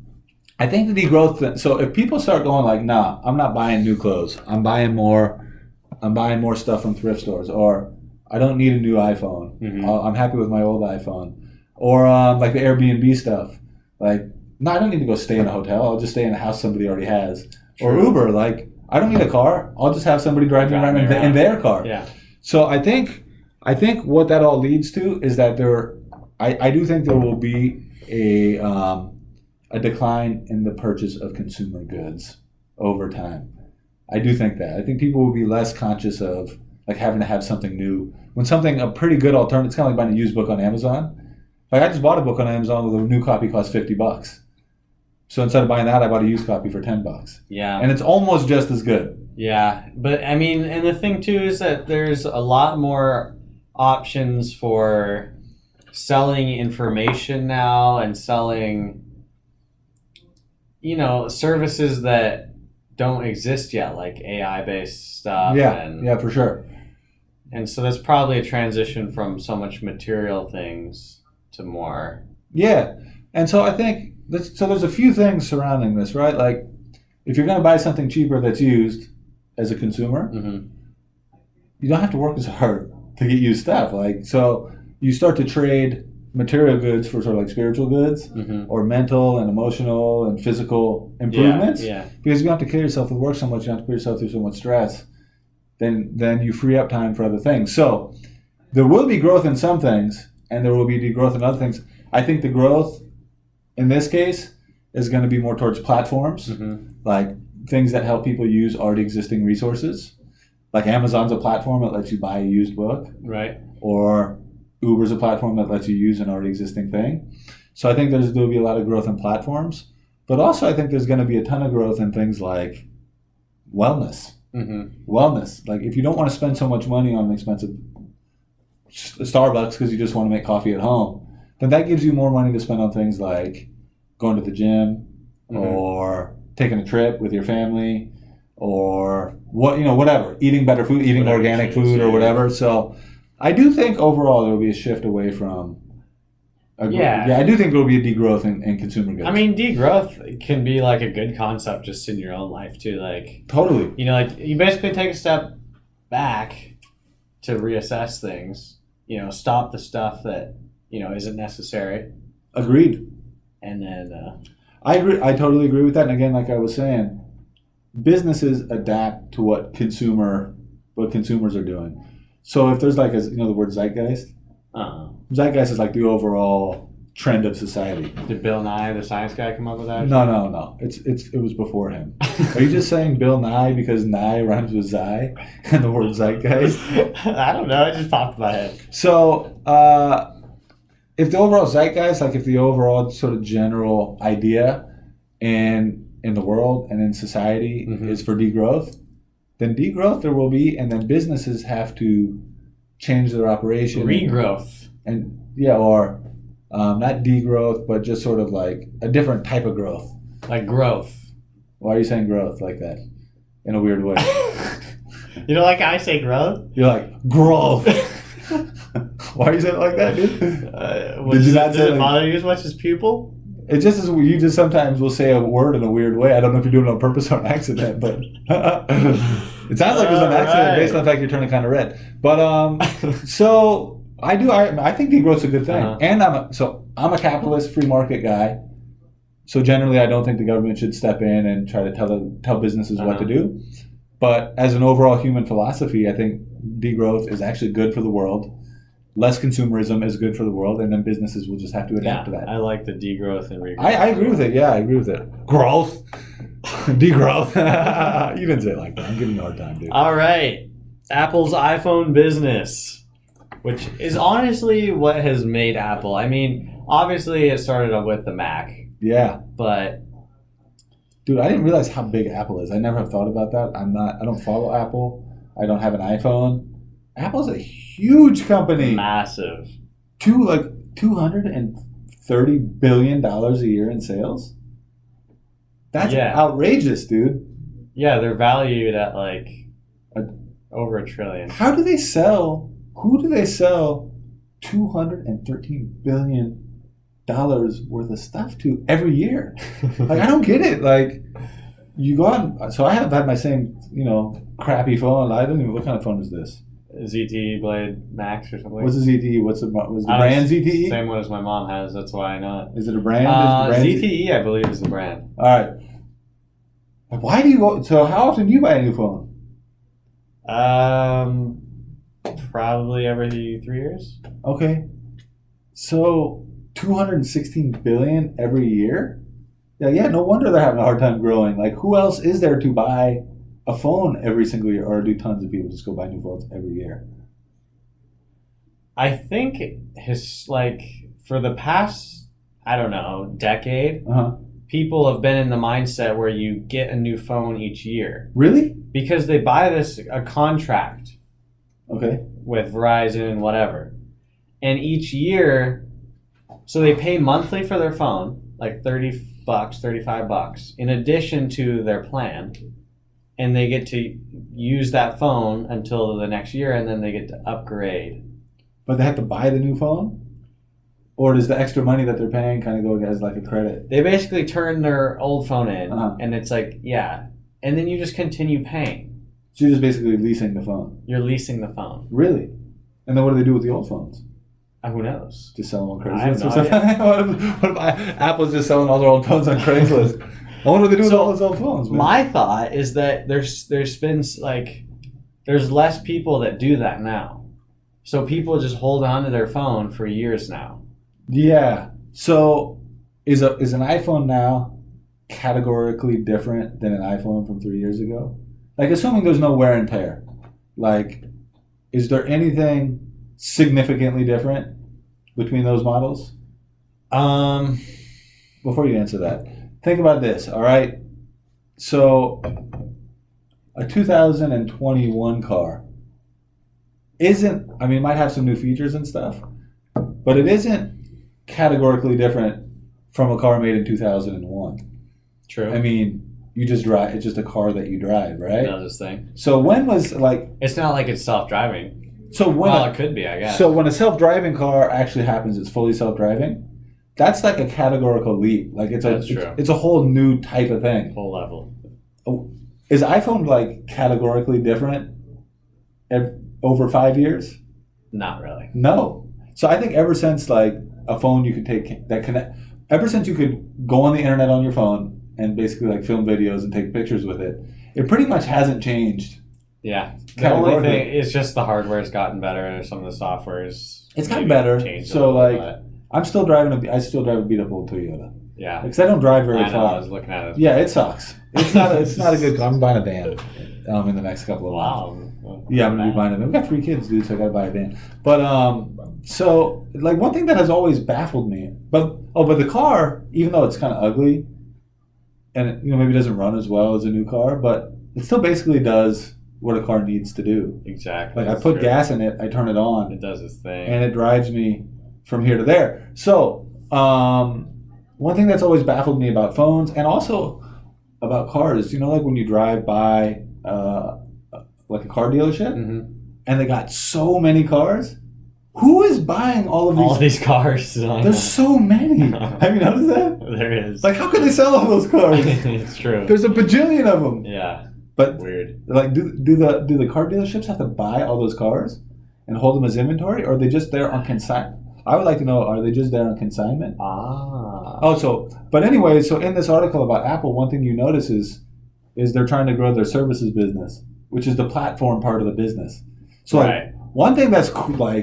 I think the degrowth thing. So if people start going like, nah, I'm not buying new clothes. I'm buying more stuff from thrift stores, or I don't need a new iPhone. Mm-hmm. I'm happy with my old iPhone, or like the Airbnb stuff. Like, no, I don't need to go stay in a hotel. I'll just stay in a house somebody already has. True. Or Uber. Like, I don't need a car. I'll just have somebody drive me around in their car. Yeah. So I think what that all leads to is that I do think there will be a decline in the purchase of consumer goods over time. I do think that. I think people will be less conscious of like having to have something new. When a pretty good alternative, it's kind of like buying a used book on Amazon. Like, I just bought a book on Amazon with a new copy cost $50. So instead of buying that, I bought a used copy for $10. Yeah. And it's almost just as good. Yeah. But I mean, and the thing too is that there's a lot more options for selling information now and selling, services that don't exist yet, like AI-based stuff. Yeah, for sure. And so there's probably a transition from so much material things to more. Yeah. And so I think, there's a few things surrounding this, right? Like, if you're going to buy something cheaper that's used as a consumer, mm-hmm. you don't have to work as hard to get used stuff. Like, so you start to trade material goods for sort of like spiritual goods, mm-hmm. or mental and emotional and physical improvements. Yeah. Because you don't have to kill yourself with work so much, you don't have to put yourself through so much stress, then you free up time for other things. So there will be growth in some things, and there will be degrowth in other things. I think the growth in this case is going to be more towards platforms, mm-hmm. like things that help people use already existing resources. Like Amazon's a platform that lets you buy a used book. Right. Or Uber's a platform that lets you use an already existing thing. So I think there'll be a lot of growth in platforms. But also I think there's going to be a ton of growth in things like wellness. Mm-hmm. Wellness. Like, if you don't want to spend so much money on an expensive Starbucks because you just want to make coffee at home, then that gives you more money to spend on things like going to the gym, mm-hmm. or taking a trip with your family, or whatever, eating better food, eating organic food or whatever. So I do think overall there will be a shift away from. I do think there will be a degrowth in consumer goods. I mean, degrowth can be like a good concept just in your own life too. Like, totally. Like, you basically take a step back to reassess things. Stop the stuff that isn't necessary. Agreed. And then I agree. I totally agree with that. And again, like I was saying, businesses adapt to what consumers are doing. So if there's like the word zeitgeist. Zeitgeist is like the overall trend of society. Did Bill Nye, the science guy, come up with that? No. It was before him. Are you just saying Bill Nye because Nye rhymes with Zai and the word zeitgeist? I don't know. It just popped in my head. So if the overall zeitgeist, like if the overall sort of general idea in the world and in society, mm-hmm. is for degrowth, then degrowth there will be, and then businesses have to change their operation. Regrowth. Or not degrowth, but just sort of like a different type of growth. Like growth. Why are you saying growth like that? In a weird way. You know, like I say growth? You're like, growth. Why are you saying it like that, dude? Does it bother you as much as pupil? It just is. You just sometimes will say a word in a weird way. I don't know if you're doing it on purpose or an accident, but it sounds like it was an accident based on the fact you're turning kind of red. But so I do. I think degrowth's a good thing, and I'm a capitalist, free market guy. So generally, I don't think the government should step in and try to tell businesses what to do. But as an overall human philosophy, I think degrowth is actually good for the world. Less consumerism is good for the world, and then businesses will just have to adapt to that. I like the degrowth and regrowth. I agree with it. Yeah, I agree with it. Growth. Degrowth. You didn't say it like that. I'm giving you a hard time, dude. All right. Apple's iPhone business, which is honestly what has made Apple. I mean, obviously it started up with the Mac. Yeah. But dude, I didn't realize how big Apple is. I never have thought about that. I don't follow Apple. I don't have an iPhone. Apple's a huge company. Massive. 250 $30 billion a year in sales? That's outrageous, dude. Yeah, they're valued at like over $1 trillion. How do they sell? Who do they sell $213 billion worth of stuff to every year? Like, I don't get it. Like, you go on. So I have had my same, crappy phone. I don't even. What kind of phone is this? ZTE Blade Max or something. What's a ZTE? What's the brand ZTE? Same one as my mom has. That's why I know it. Is it a brand? ZTE, I believe, is the brand. All right. Why do you go? So how often do you buy a new phone? Probably every 3 years. Okay. So 216 billion every year? Yeah, no wonder they're having a hard time growing. Like, who else is there to buy a phone every single year, or do tons of people just go buy new phones every year? I think for the past, I don't know, decade, people have been in the mindset where you get a new phone each year. Really? Because they buy a contract. Okay. With Verizon, whatever. And each year, so they pay monthly for their phone, like $30, $35, in addition to their plan. And they get to use that phone until the next year, and then they get to upgrade. But they have to buy the new phone? Or does the extra money that they're paying kind of go as like a credit? They basically turn their old phone in, and it's like, yeah. And then you just continue paying. So you're just basically leasing the phone? You're leasing the phone. Really? And then what do they do with the old phones? Who knows? Just sell them on Craigslist? I have no idea. What if Apple's just selling all their old phones on Craigslist? I wonder what they do with all those old phones, man. My thought is that there's been there's less people that do that now. So people just hold on to their phone for years now. Yeah. So is an iPhone now categorically different than an iPhone from 3 years ago? Like, assuming there's no wear and tear, like, is there anything significantly different between those models? Before you answer that, think about this, all right? So a 2021 car it might have some new features and stuff, but it isn't categorically different from a car made in 2001. True. I mean, you just drive. It's just a car that you drive, right? No, this thing. So when was It's not like it's self-driving. So when it could be, I guess. So when a self-driving car actually happens, it's fully self-driving. That's like a categorical leap. Like it's a whole new type of thing. Whole level. Is iPhone like categorically different over 5 years? Not really. No. So I think ever since like a phone you could take that connect, ever since you could go on the internet on your phone and basically like film videos and take pictures with it, it pretty much hasn't changed. Yeah. The only thing is just the hardware's gotten better. Some of the software's gotten better. So like I still drive a beat up old Toyota. Yeah. Because I don't drive very far. I was looking at it. Yeah, it sucks. It's not a good car. I'm buying a van in the next couple of months. Wow. Yeah, I'm gonna be buying a van. We've got 3 kids, dude, so I gotta buy a van. But so like one thing that has always baffled me, but the car, even though it's kind of ugly, and it, maybe doesn't run as well as a new car, but it still basically does what a car needs to do. Exactly. Like I put gas in it, I turn it on. It does its thing. And it drives me from here to there. So one thing that's always baffled me about phones and also about cars, like when you drive by like a car dealership and they got so many cars. Who is buying all these cars? There's so many. Have you noticed that? There is. Like, how could they sell all those cars? It's true. There's a bajillion of them. Yeah. But weird. Like, do the car dealerships have to buy all those cars and hold them as inventory, or are they just there on consignment? I would like to know: are they just there on consignment? But anyway, so in this article about Apple, one thing you notice is they're trying to grow their services business, which is the platform part of the business. So right. One thing that's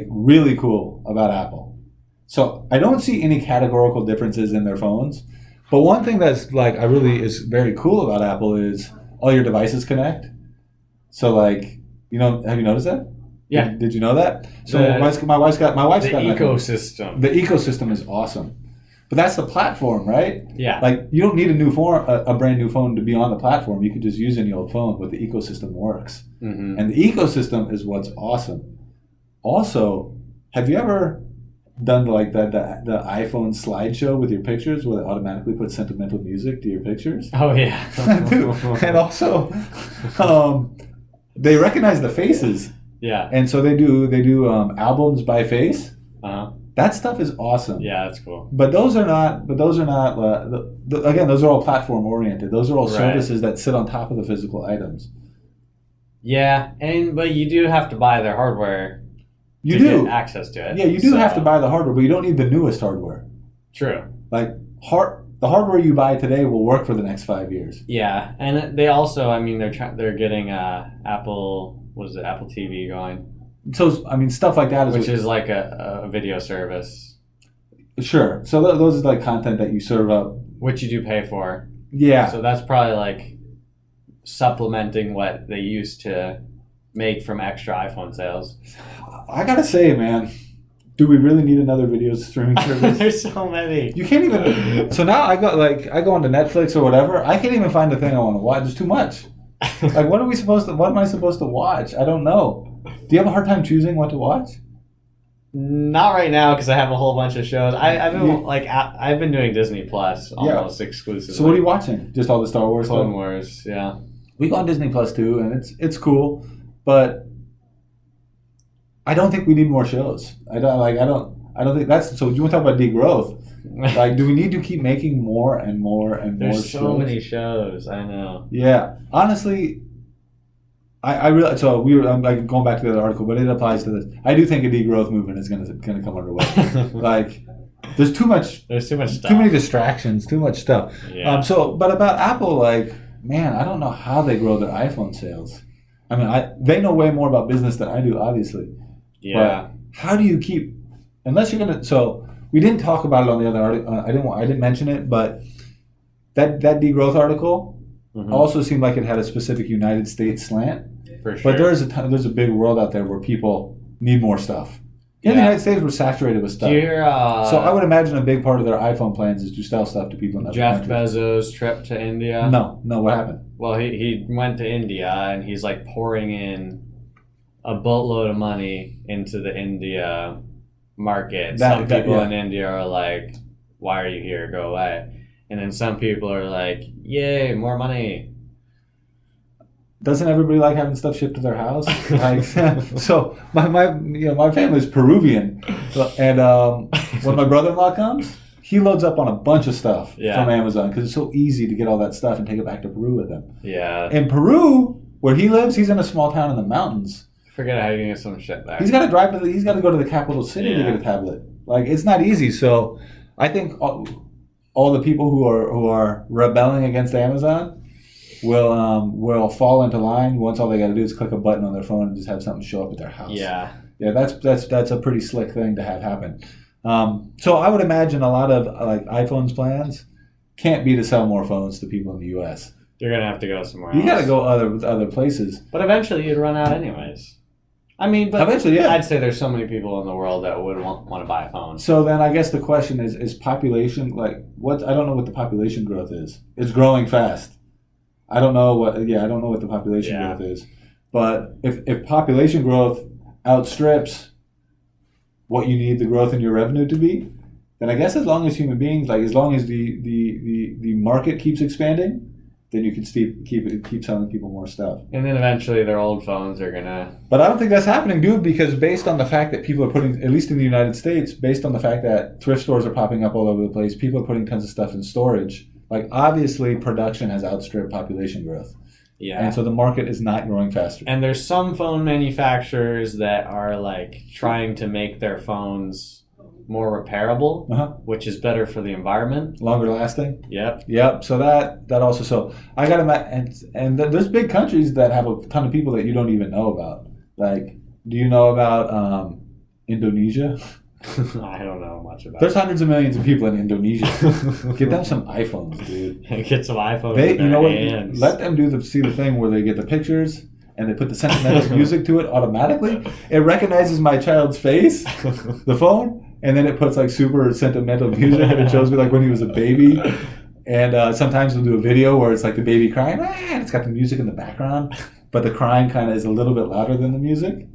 really cool about Apple. So I don't see any categorical differences in their phones, but one thing that's is very cool about Apple is all your devices connect. So have you noticed that? Yeah. Did you know that? So my wife's got the ecosystem. The ecosystem is awesome. But that's the platform, right? Yeah. Like you don't need a brand new phone to be on the platform. You could just use any old phone, but the ecosystem works. Mm-hmm. And the ecosystem is what's awesome. Also, have you ever done like the iPhone slideshow with your pictures, where they automatically put sentimental music to your pictures. Oh yeah. And also, they recognize the faces. Yeah. And so they do albums by face. Uh-huh. That stuff is awesome. Yeah, that's cool. But those are not. Again, those are all platform oriented. Those are all Right. services that sit on top of the physical items. Yeah, but you do have to buy their hardware. You to do get access to it. Yeah, you do have to buy the hardware, but you don't need the newest hardware. True. Like the hardware you buy today will work for the next 5 years. Yeah, and they also, I mean, they're getting Apple TV going. So I mean, stuff like that which is like a video service. Sure. So those is like content that you serve up, which you do pay for. Yeah. So that's probably like supplementing what they used to make from extra iPhone sales. I gotta say, man, do we really need another video streaming service? There's so many. You can't even. So now I go onto Netflix or whatever. I can't even find the thing I want to watch. There's too much. Like, what am I supposed to watch? I don't know. Do you have a hard time choosing what to watch? Not right now, because I have a whole bunch of shows. I've been doing Disney Plus almost exclusively. So what are you watching? Just all the Star Wars Clone stuff? Wars, yeah. We go on Disney Plus too, and it's cool, but I don't think we need more shows. I don't think that's so. You want to talk about degrowth? Like, do we need to keep making more and more and more shows? There's so many shows. I know. Yeah, honestly, I really. So I'm like going back to the other article, but it applies to this. I do think a degrowth movement is going to come underway. Like, there's too much. There's too much stuff. Too many distractions. Too much stuff. Yeah. But about Apple, like, man, I don't know how they grow their iPhone sales. I mean, they know way more about business than I do, obviously. Yeah. But how do you keep? Unless you're gonna. So we didn't talk about it on the other article. I didn't mention it, but that degrowth article also seemed like it had a specific United States slant. For sure. But there's a big world out there where people need more stuff. In the United States, we're saturated with stuff. Do you hear, so I would imagine a big part of their iPhone plans is to sell stuff to people in other Jeff countries. Bezos' trip to India? No, what happened? Well, he went to India, and he's like pouring in a boatload of money into the India market. Some people in India are like, why are you here? Go away. And then some people are like, yay, more money. Doesn't everybody like having stuff shipped to their house? Like, so my family's Peruvian, and when my brother-in-law comes, he loads up on a bunch of stuff from Amazon because it's so easy to get all that stuff and take it back to Peru with him. Yeah. In Peru, where he lives, he's in a small town in the mountains. Forget how you can get some shit back. He's got to he's got to go to the capital city to get a tablet. Like, it's not easy. So I think all the people who are rebelling against Amazon will fall into line once all they got to do is click a button on their phone and just have something show up at their house. Yeah. Yeah, that's a pretty slick thing to have happen. So I would imagine a lot of like iPhone's plans can't be to sell more phones to people in the U.S. You're gonna have to go somewhere else. You got to go other places. But eventually you'd run out anyways. I mean, but eventually, yeah. I'd say there's so many people in the world that would want to buy a phone. So then I guess the question is population, like, what? I don't know what the population growth is. It's growing fast. I don't know what the population growth is. But if population growth outstrips what you need the growth in your revenue to be, then I guess as long as human beings, like as long as the market keeps expanding, then you can keep selling people more stuff. And then eventually their old phones are gonna. But I don't think that's happening, dude, because based on the fact that people are putting, at least in the United States, based on the fact that thrift stores are popping up all over the place, people are putting tons of stuff in storage. Like, obviously, production has outstripped population growth. Yeah. And so the market is not growing faster. And there's some phone manufacturers that are like trying to make their phones more repairable, which is better for the environment. Longer lasting. Yep. So that also. So I got to, and there's big countries that have a ton of people that you don't even know about. Like, do you know about Indonesia? I don't know much about. There's hundreds of millions of people in Indonesia. Get them some iPhones, dude. Get some iPhones. You know what? Let them see the thing where they get the pictures and they put the sentimental music to it automatically. It recognizes my child's face, the phone, and then it puts like super sentimental music and it shows me like when he was a baby. And sometimes we'll do a video where it's like the baby crying, and it's got the music in the background, but the crying kind of is a little bit louder than the music.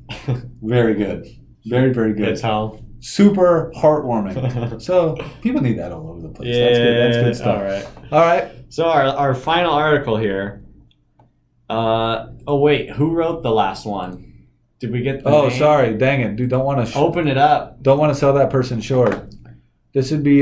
Very good. Very, very good. It's home. super heartwarming. So people need that all over the place. Yeah, That's good stuff. All right. So our final article here. Oh wait, who wrote the last one? Did we get the name? Sorry, dang it, dude. Don't want to open it up. Don't want to sell that person short. This would be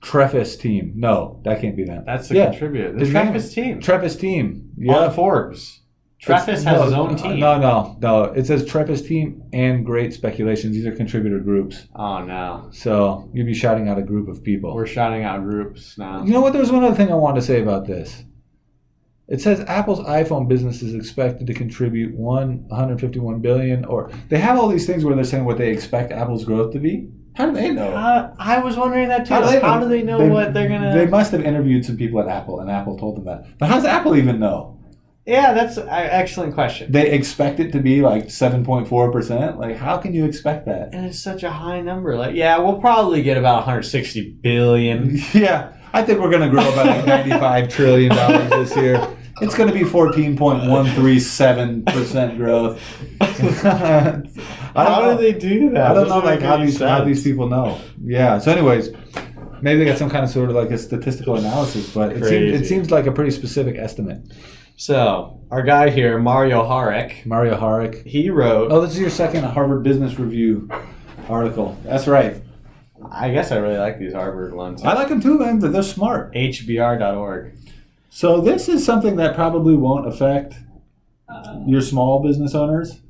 Trefis Team. No, that can't be them. That's the contributor. The Trefis Team. Trefis Team. Yeah. On Forbes. Trefis has his own team. No. It says Trefis Team and Great Speculations. These are contributor groups. Oh, no. So you'd be shouting out a group of people. We're shouting out groups now. You know what? There was one other thing I wanted to say about this. It says Apple's iPhone business is expected to contribute $151 billion, or they have all these things where they're saying what they expect Apple's growth to be. How do they know? I was wondering that too. How do they know what they're going to... They must have interviewed some people at Apple, and Apple told them that. But how does Apple even know? Yeah, that's an excellent question. They expect it to be like 7.4%? Like, how can you expect that? And it's such a high number. Like, yeah, we'll probably get about $160 billion. Yeah, I think we're going to grow about like $95 trillion this year. It's going to be 14.137% growth. How do they do that? I don't know like how these people know. Yeah. So anyways, maybe they got some kind of sort of like a statistical analysis, but it seems like a pretty specific estimate. So our guy here, Mario Harek, he wrote... Oh, this is your second Harvard Business Review article. That's right. I guess I really like these Harvard ones. I like them too, man. They're smart. HBR.org. So this is something that probably won't affect your small business owners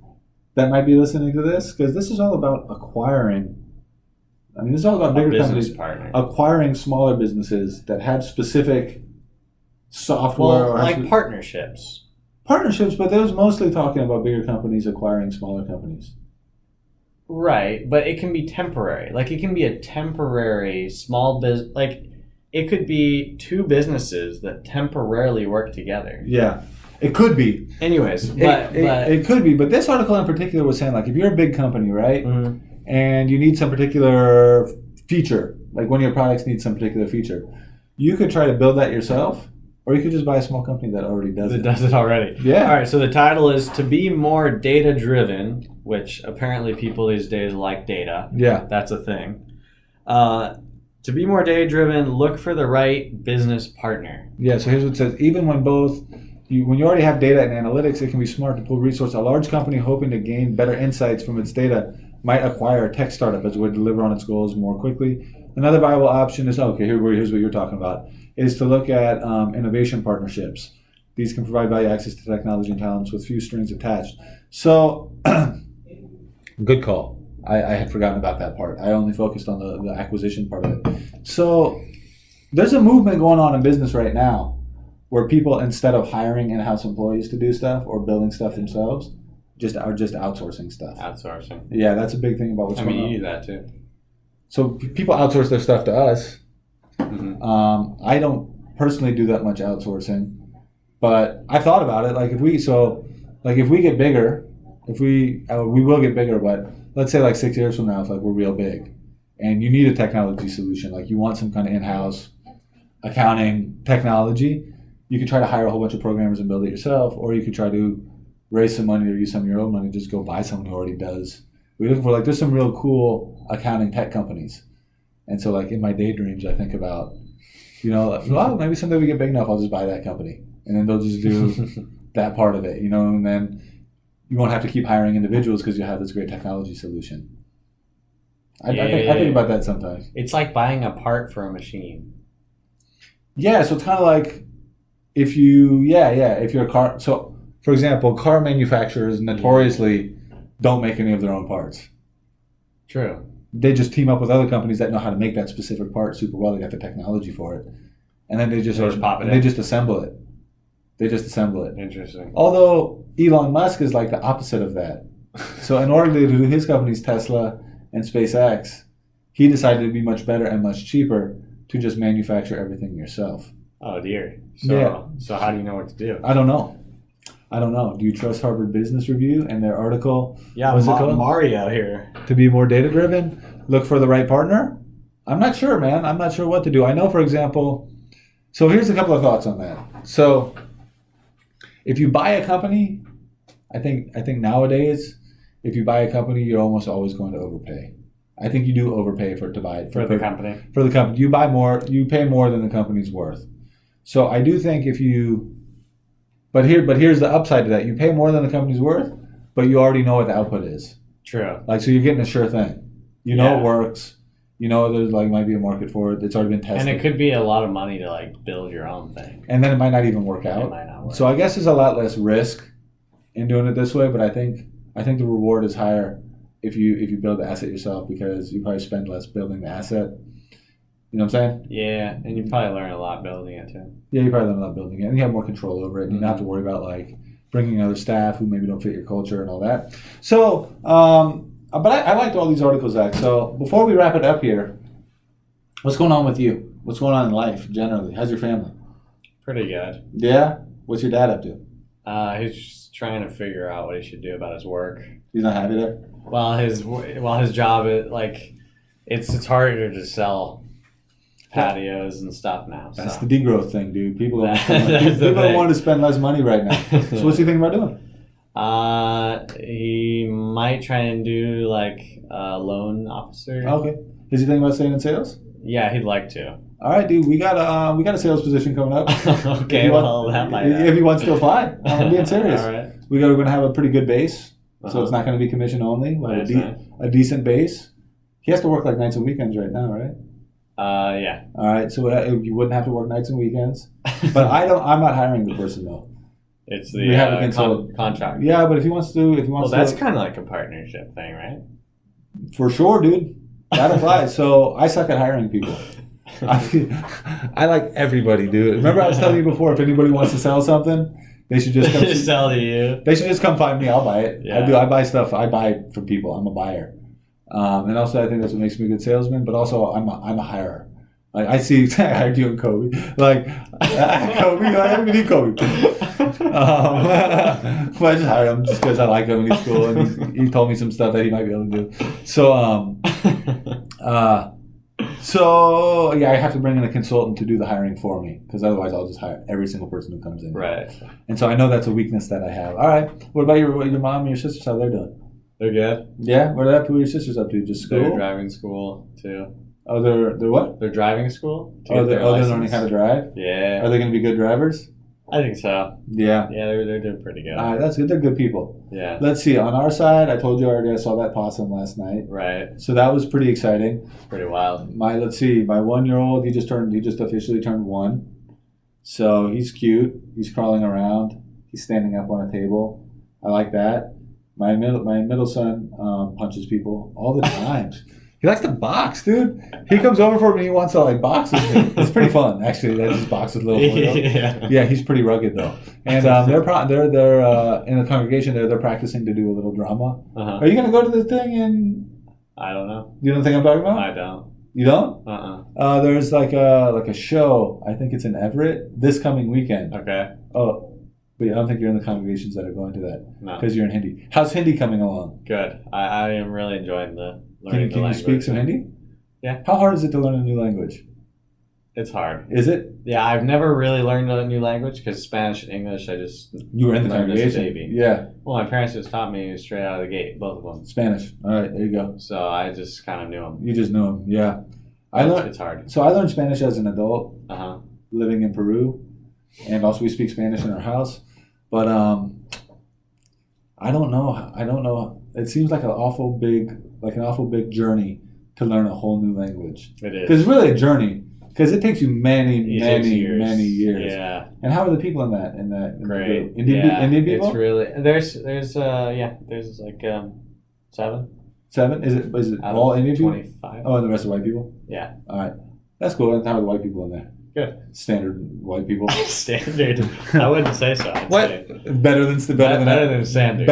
that might be listening to this, because this is all about acquiring. I mean, this is all about bigger companies acquiring smaller businesses that have specific software. Well, like partnerships. Partnerships, but they was mostly talking about bigger companies acquiring smaller companies. Right, but it can be temporary. Like, it can be a temporary small business. Like, it could be two businesses that temporarily work together. Yeah, it could be. Anyways, it could be. But this article in particular was saying, like, if you're a big company, right, and you need some particular feature, like one of your products needs some particular feature, you could try to build that yourself, or you could just buy a small company that already does it. That does it already. Yeah. All right, so the title is To Be More Data-Driven, which apparently people these days like data. Yeah. That's a thing. To be more data-driven, look for the right business partner. Yeah, so here's what it says. Even when when you already have data and analytics, it can be smart to pull resources. A large company hoping to gain better insights from its data might acquire a tech startup as a way to deliver on its goals more quickly. Another viable option is, here's what you're talking about, is to look at innovation partnerships. These can provide value access to technology and talents with few strings attached. So, good call. I had forgotten about that part. I only focused on the acquisition part of it. So there's a movement going on in business right now where people, instead of hiring in-house employees to do stuff or building stuff themselves, are just outsourcing stuff. Outsourcing. Yeah, that's a big thing about what's going on. You do that too. So people outsource their stuff to us. Mm-hmm. I don't personally do that much outsourcing, but I thought about it. Like if we get bigger, we will get bigger, but let's say like 6 years from now, if like we're real big and you need a technology solution, like you want some kind of in-house accounting technology, you could try to hire a whole bunch of programmers and build it yourself, or you could try to raise some money or use some of your own money, just go buy someone who already does. We're looking for like, there's some real cool accounting tech companies. And so like in my daydreams, I think about, well, maybe someday we get big enough, I'll just buy that company. And then they'll just do that part of it, and then you won't have to keep hiring individuals because you have this great technology solution. I think about that sometimes. It's like buying a part for a machine. Yeah, so it's kind of like if you're a car. So, for example, car manufacturers notoriously don't make any of their own parts. True. They just team up with other companies that know how to make that specific part super well. They got the technology for it. And then they just assemble it. Interesting. Although Elon Musk is like the opposite of that. So in order to do his companies, Tesla and SpaceX, he decided it'd be much better and much cheaper to just manufacture everything yourself. Oh dear. So how do you know what to do? I don't know. Do you trust Harvard Business Review and their article? Yeah, Mario here. To be more data-driven, look for the right partner? I'm not sure, man. I'm not sure what to do. I know, for example, so here's a couple of thoughts on that. So if you buy a company, I think nowadays, if you buy a company, you're almost always going to overpay. I think you do overpay to buy it for the company. For the company, you buy more, you pay more than the company's worth. So I do think if you, but here's the upside to that: you pay more than the company's worth, but you already know what the output is. True. Like, so you're getting a sure thing. You know it works. You know there's like might be a market for it. It's already been tested. And it could be a lot of money to like build your own thing. And then it might not even work out. It might not work. So I guess there's a lot less risk in doing it this way, but I think the reward is higher if you build the asset yourself, because you probably spend less building the asset. You know what I'm saying? Yeah, and you probably learn a lot building it too. Yeah, you probably learn a lot building it, and you have more control over it. And you don't have to worry about like bringing other staff who maybe don't fit your culture and all that. So, but I liked all these articles, Zach. So before we wrap it up here, what's going on with you? What's going on in life generally? How's your family? Pretty good. Yeah? What's your dad up to? He's just trying to figure out what he should do about his work. He's not happy there? Well, his job is like it's harder to sell patios and stuff now. That's the degrowth thing, dude. People don't want to spend less money right now. So what's he thinking about doing? He might try and do like a loan officer. Okay. Is he thinking about staying in sales? Yeah, he'd like to. All right, dude. We got a sales position coming up. Okay, if he wants to apply, I'm being serious. All right. We're going to have a pretty good base, so it's not going to be commission only. We'll have a decent base. He has to work like nights and weekends right now, right? Yeah. All right, so you wouldn't have to work nights and weekends. But I'm not hiring the person though. It's the contract. Yeah, but if he wants to, that's kind of like a partnership thing, right? For sure, dude. That applies. So I suck at hiring people. I like everybody, dude. Remember I was telling you before, if anybody wants to sell something, they should just come sell to you. They should just come find me. I'll buy it. Yeah. I do. I buy stuff. I buy from people. I'm a buyer. And also, I think that's what makes me a good salesman. But also, I'm a hirer. Like I see, I hired you and Kobe. Like Kobe, I don't need Kobe. But I just hired him just because I like him and he's cool, and he told me some stuff that he might be able to do. So yeah, I have to bring in a consultant to do the hiring for me, because otherwise I'll just hire every single person who comes in. Right. And so I know that's a weakness that I have. All right. What about your mom and your sisters? How they're doing? They're good. Yeah. What are your sisters up to? Just school? They're driving school too. Oh, they're what? They're driving school. They're learning how to drive. Yeah. Are they going to be good drivers? I think so. Yeah. Yeah, they're doing pretty good. That's good. They're good people. Yeah. Let's see. On our side, I told you already I saw that possum last night. Right. So that was pretty exciting. It's pretty wild. My 1-year-old, he just officially turned 1. So he's cute. He's crawling around. He's standing up on a table. I like that. My middle son punches people all the time. He likes to box, dude. He comes over for me and he wants to like box with me. It's pretty fun, actually. That just boxes little boy. Yeah, he's pretty rugged though. And they're in the congregation there. They're practicing to do a little drama. Uh-huh. Are you gonna go to the thing? And I don't know. You don't think I'm talking about? I don't. You don't? There's like a show. I think it's in Everett this coming weekend. Okay. Oh, but I don't think you're in the congregations that are going to that. No. Because you're in Hindi. How's Hindi coming along? Good. I am really enjoying the learning. Can you speak some Hindi? Yeah. How hard is it to learn a new language? It's hard. Is it? Yeah, I've never really learned a new language because Spanish and English, You were in the congregation? Baby. Yeah. Well, my parents just taught me straight out of the gate, both of them. Spanish. All right, there you go. So I just kind of knew them. You just knew them, yeah. It's hard. So I learned Spanish as an adult, living in Peru, and also we speak Spanish in our house. But I don't know. It seems like an awful big journey to learn a whole new language. It is. Because it's really a journey. Because it takes you many years. Yeah. And how are the people in that Great. Indian people? It's really there's like 7. 7? Is it all Indian people? 25. Oh, and the rest are white people? Yeah. All right. That's cool. And how are the white people in there? Good. Standard white people. Standard. I wouldn't say so. Better than standard.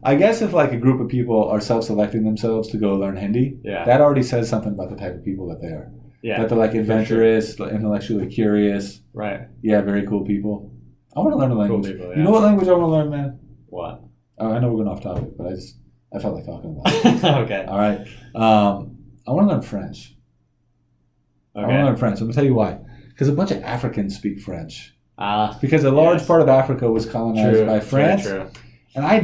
I guess if like a group of people are self-selecting themselves to go learn Hindi, that already says something about the type of people that they are. Yeah. That they're like adventurous, intellectually curious. Right. Yeah, very cool people. I want to learn a language. Cool people, yeah. You know what language I want to learn, man? What? I know we're going off topic, but I felt like talking about it. Okay. All right. I want to learn French. Okay. I want to learn French. I'm going to tell you why. Because a bunch of Africans speak French. Because a large yes. part of Africa was colonized by France. True. And I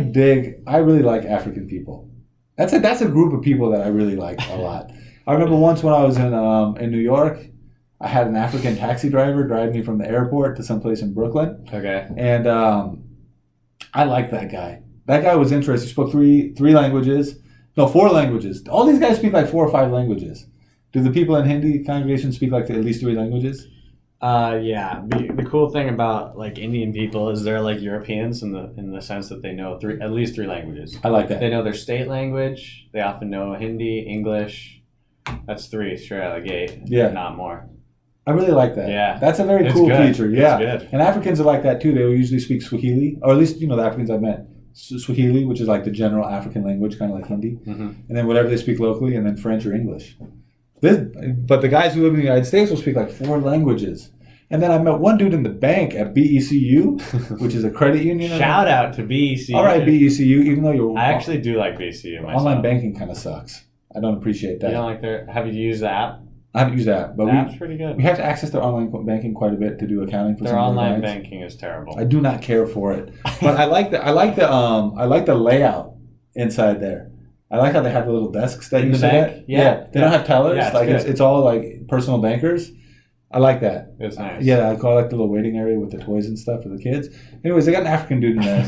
really like African people. That's a group of people that I really like a lot. I remember once when I was in New York, I had an African taxi driver drive me from the airport to someplace in Brooklyn. Okay. And I liked that guy. That guy was interesting. He spoke three languages. No, 4 languages. All these guys speak like 4 or 5 languages. Do the people in Hindi congregation speak like at least 3 languages? Yeah. The cool thing about like Indian people is they're like Europeans in the sense that they know at least 3 languages. I like that. They know their state language. They often know Hindi, English. That's 3 straight out of the gate. Yeah. Not more. I really like that. Yeah. That's a very It's cool good. feature. Yeah. It's good. And Africans are like that too. They will usually speak Swahili, or at least, the Africans I've met. Swahili, which is like the general African language, kind of like Hindi. Mm-hmm. And then whatever they speak locally, and then French or English. But the guys who live in the United States will speak like 4 languages. And then I met one dude in the bank at BECU, which is a credit union. Shout out to BECU. All right, BECU, even though you're... I actually do like BECU myself. Online banking kind of sucks. I don't appreciate that. You don't like have you used the app? I haven't used that, but The app's pretty good. we have to access their online banking quite a bit to do accounting for Their some of our online clients. banking is terrible. I do not care for it, but I like the layout inside there. I like how they have the little desks that In you the sit bank? at. Yeah. They don't have tellers. Yeah, it's like good. it's all like personal bankers. I like that. It's nice. Yeah, I like the little waiting area with the toys and stuff for the kids. Anyways, they got an African dude in there.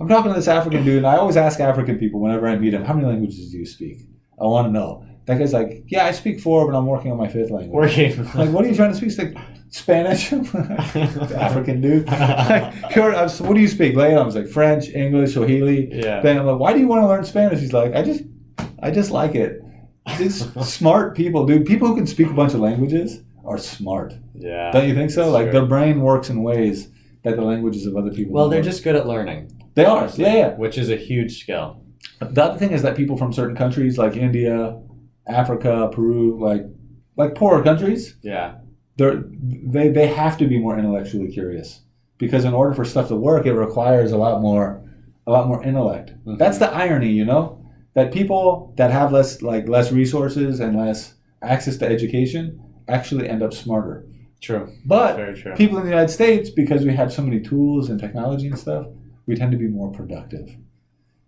I'm talking to this African dude, and I always ask African people whenever I meet them, how many languages do you speak? I want to know. That guy's like, yeah, I speak 4, but I'm working on my 5th language. Working. Like, what are you trying to speak? He's like, Spanish. African dude. Like, so what do you speak? Later, I was like, French, English, Swahili. Yeah. Then I'm like, why do you want to learn Spanish? He's like, I just like it. These smart people, dude. People who can speak a bunch of languages are smart. Yeah. Don't you think so? Like, their brain works in ways that the languages of other people Well, they're don't. just good at learning. They are. Yeah. Which is a huge skill. The other thing is that people from certain countries, like India, Africa, Peru, like poorer countries, they have to be more intellectually curious, because in order for stuff to work, it requires a lot more intellect. Mm-hmm. That's the irony, that people that have less resources and less access to education actually end up smarter. True. But very true. People in the United States, because we have so many tools and technology and stuff, we tend to be more productive.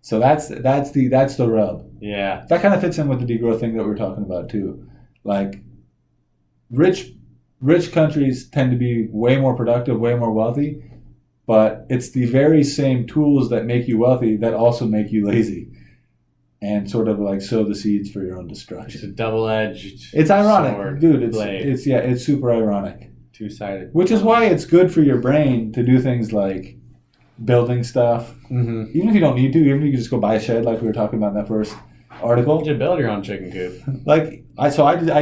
So that's the rub. Yeah. That kind of fits in with the degrowth thing that we were talking about too. Like, rich countries tend to be way more productive, way more wealthy, but it's the very same tools that make you wealthy that also make you lazy, and sort of like sow the seeds for your own destruction. It's a double-edged. It's ironic, sword, dude. blade. It's super ironic. Two-sided. Which is why it's good for your brain to do things like building stuff. Mm-hmm. Even if you don't need to, even if you just go buy a shed like we were talking about in that first article. You should build your own chicken coop. I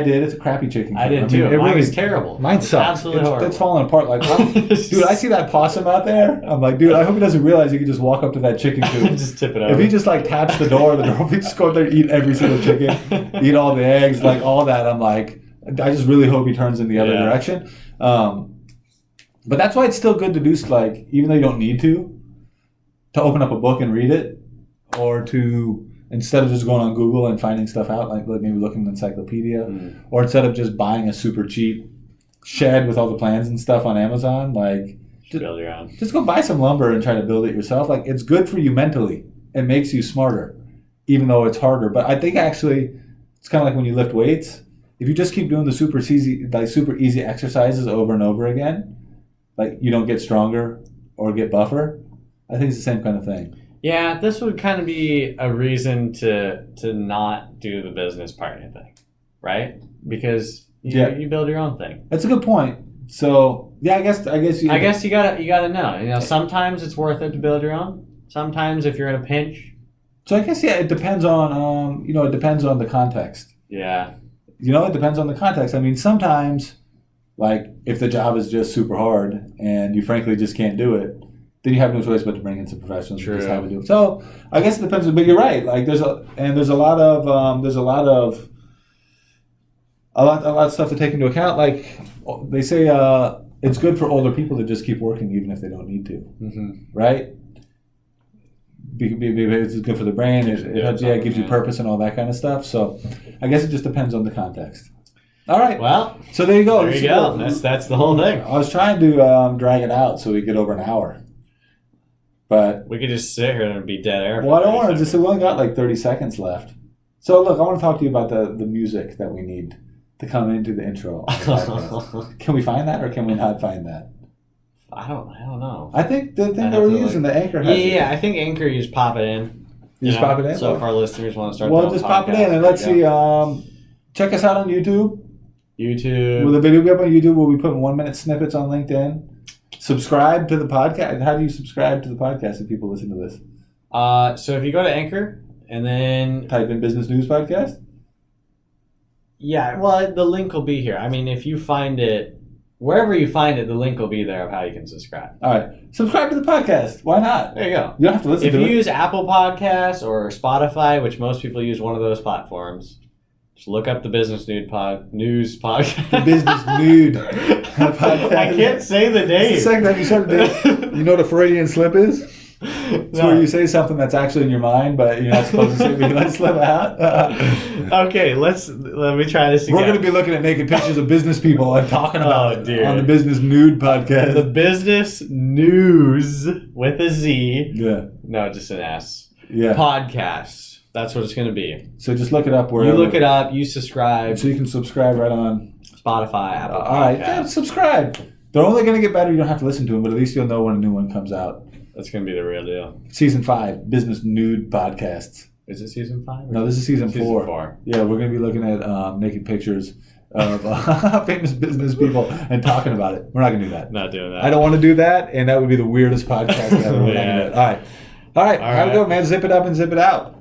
did. It's a crappy chicken coop. I did too. Mine was terrible. Mine sucks. Absolutely horrible. It's falling apart. Like, dude, I see that possum out there. I'm like, dude, I hope he doesn't realize he can just walk up to that chicken coop. Just tip it over. If he just taps the door will just go up there, eat every single chicken, eat all the eggs, like all that. I'm like, I just really hope he turns in the other direction. But that's why it's still good to do, even though you don't need to open up a book and read it, or to, instead of just going on Google and finding stuff out, like maybe looking at an encyclopedia, or instead of just buying a super cheap shed with all the plans and stuff on Amazon, just build your own. Just go buy some lumber and try to build it yourself. Like, it's good for you mentally. It makes you smarter, even though it's harder. But I think actually, it's kind of like when you lift weights. If you just keep doing the super easy exercises over and over again, you don't get stronger or get buffer. I think it's the same kind of thing. Yeah, this would kind of be a reason to not do the business partner thing, right? Because you build your own thing. That's a good point. So yeah, I guess you gotta know. Sometimes it's worth it to build your own. Sometimes if you're in a pinch. So I guess it depends on it depends on the context. Yeah. It depends on the context. I mean, sometimes if the job is just super hard and you frankly just can't do it, then you have no choice but to bring in some professionals and just have to do it. So I guess it depends. But you're right. There's a lot of stuff to take into account. They say it's good for older people to just keep working even if they don't need to, right? It's good for the brain. It gives you purpose and all that kind of stuff. So I guess it just depends on the context. All right. Well, so there you go. There you go. That's the whole thing. I was trying to drag it out so we get over an hour. But we could just sit here and it'd be dead air. Well, I don't want to. We only got 30 seconds left. So look, I want to talk to you about the music that we need to come into the intro. Can we find that or can we not find that? I don't know. I think the thing that we're using, the Anchor has it. I think Anchor, you just pop it in. You just pop it in? So if our listeners want to start well, just pop it in and let's see. Check us out on YouTube. With the video we have on YouTube, we'll be putting 1-minute snippets on LinkedIn. Subscribe to the podcast. How do you subscribe to the podcast if people listen to this? So if you go to Anchor and then type in Business News Podcast. Yeah, well, the link will be here. I mean, if you find it, wherever you find it, the link will be there of how you can subscribe. All right. Subscribe to the podcast. Why not? There you go. You don't have to listen to it. If you use Apple Podcasts or Spotify, which most people use one of those platforms, just look up the Business News Podcast. The Business Nude Podcast. I can't say the name. It's the second time you started it. You know what a Freudian slip is? It's where you say something that's actually in your mind, but you're not supposed to say it, but you let it slip out. Okay, let me try this again. We're going to be looking at naked pictures of business people and talking about it on the Business Nude Podcast. The Business News with a Z. Yeah. No, just an S. Yeah. Podcast. That's what it's going to be. So just look it up wherever. You look it up, you subscribe. So you can subscribe right on Spotify, Apple Podcasts. All right, yeah, subscribe. They're only going to get better. You don't have to listen to them, but at least you'll know when a new one comes out. That's going to be the real deal. Season 5, Business Nude Podcasts. Is it season 5? No, this is season 4. Yeah, we're going to be looking at naked pictures of famous business people and talking about it. We're not going to do that. Not doing that. I don't want to do that, and that would be the weirdest podcast ever. All right. Have a good, man. Zip it up and zip it out.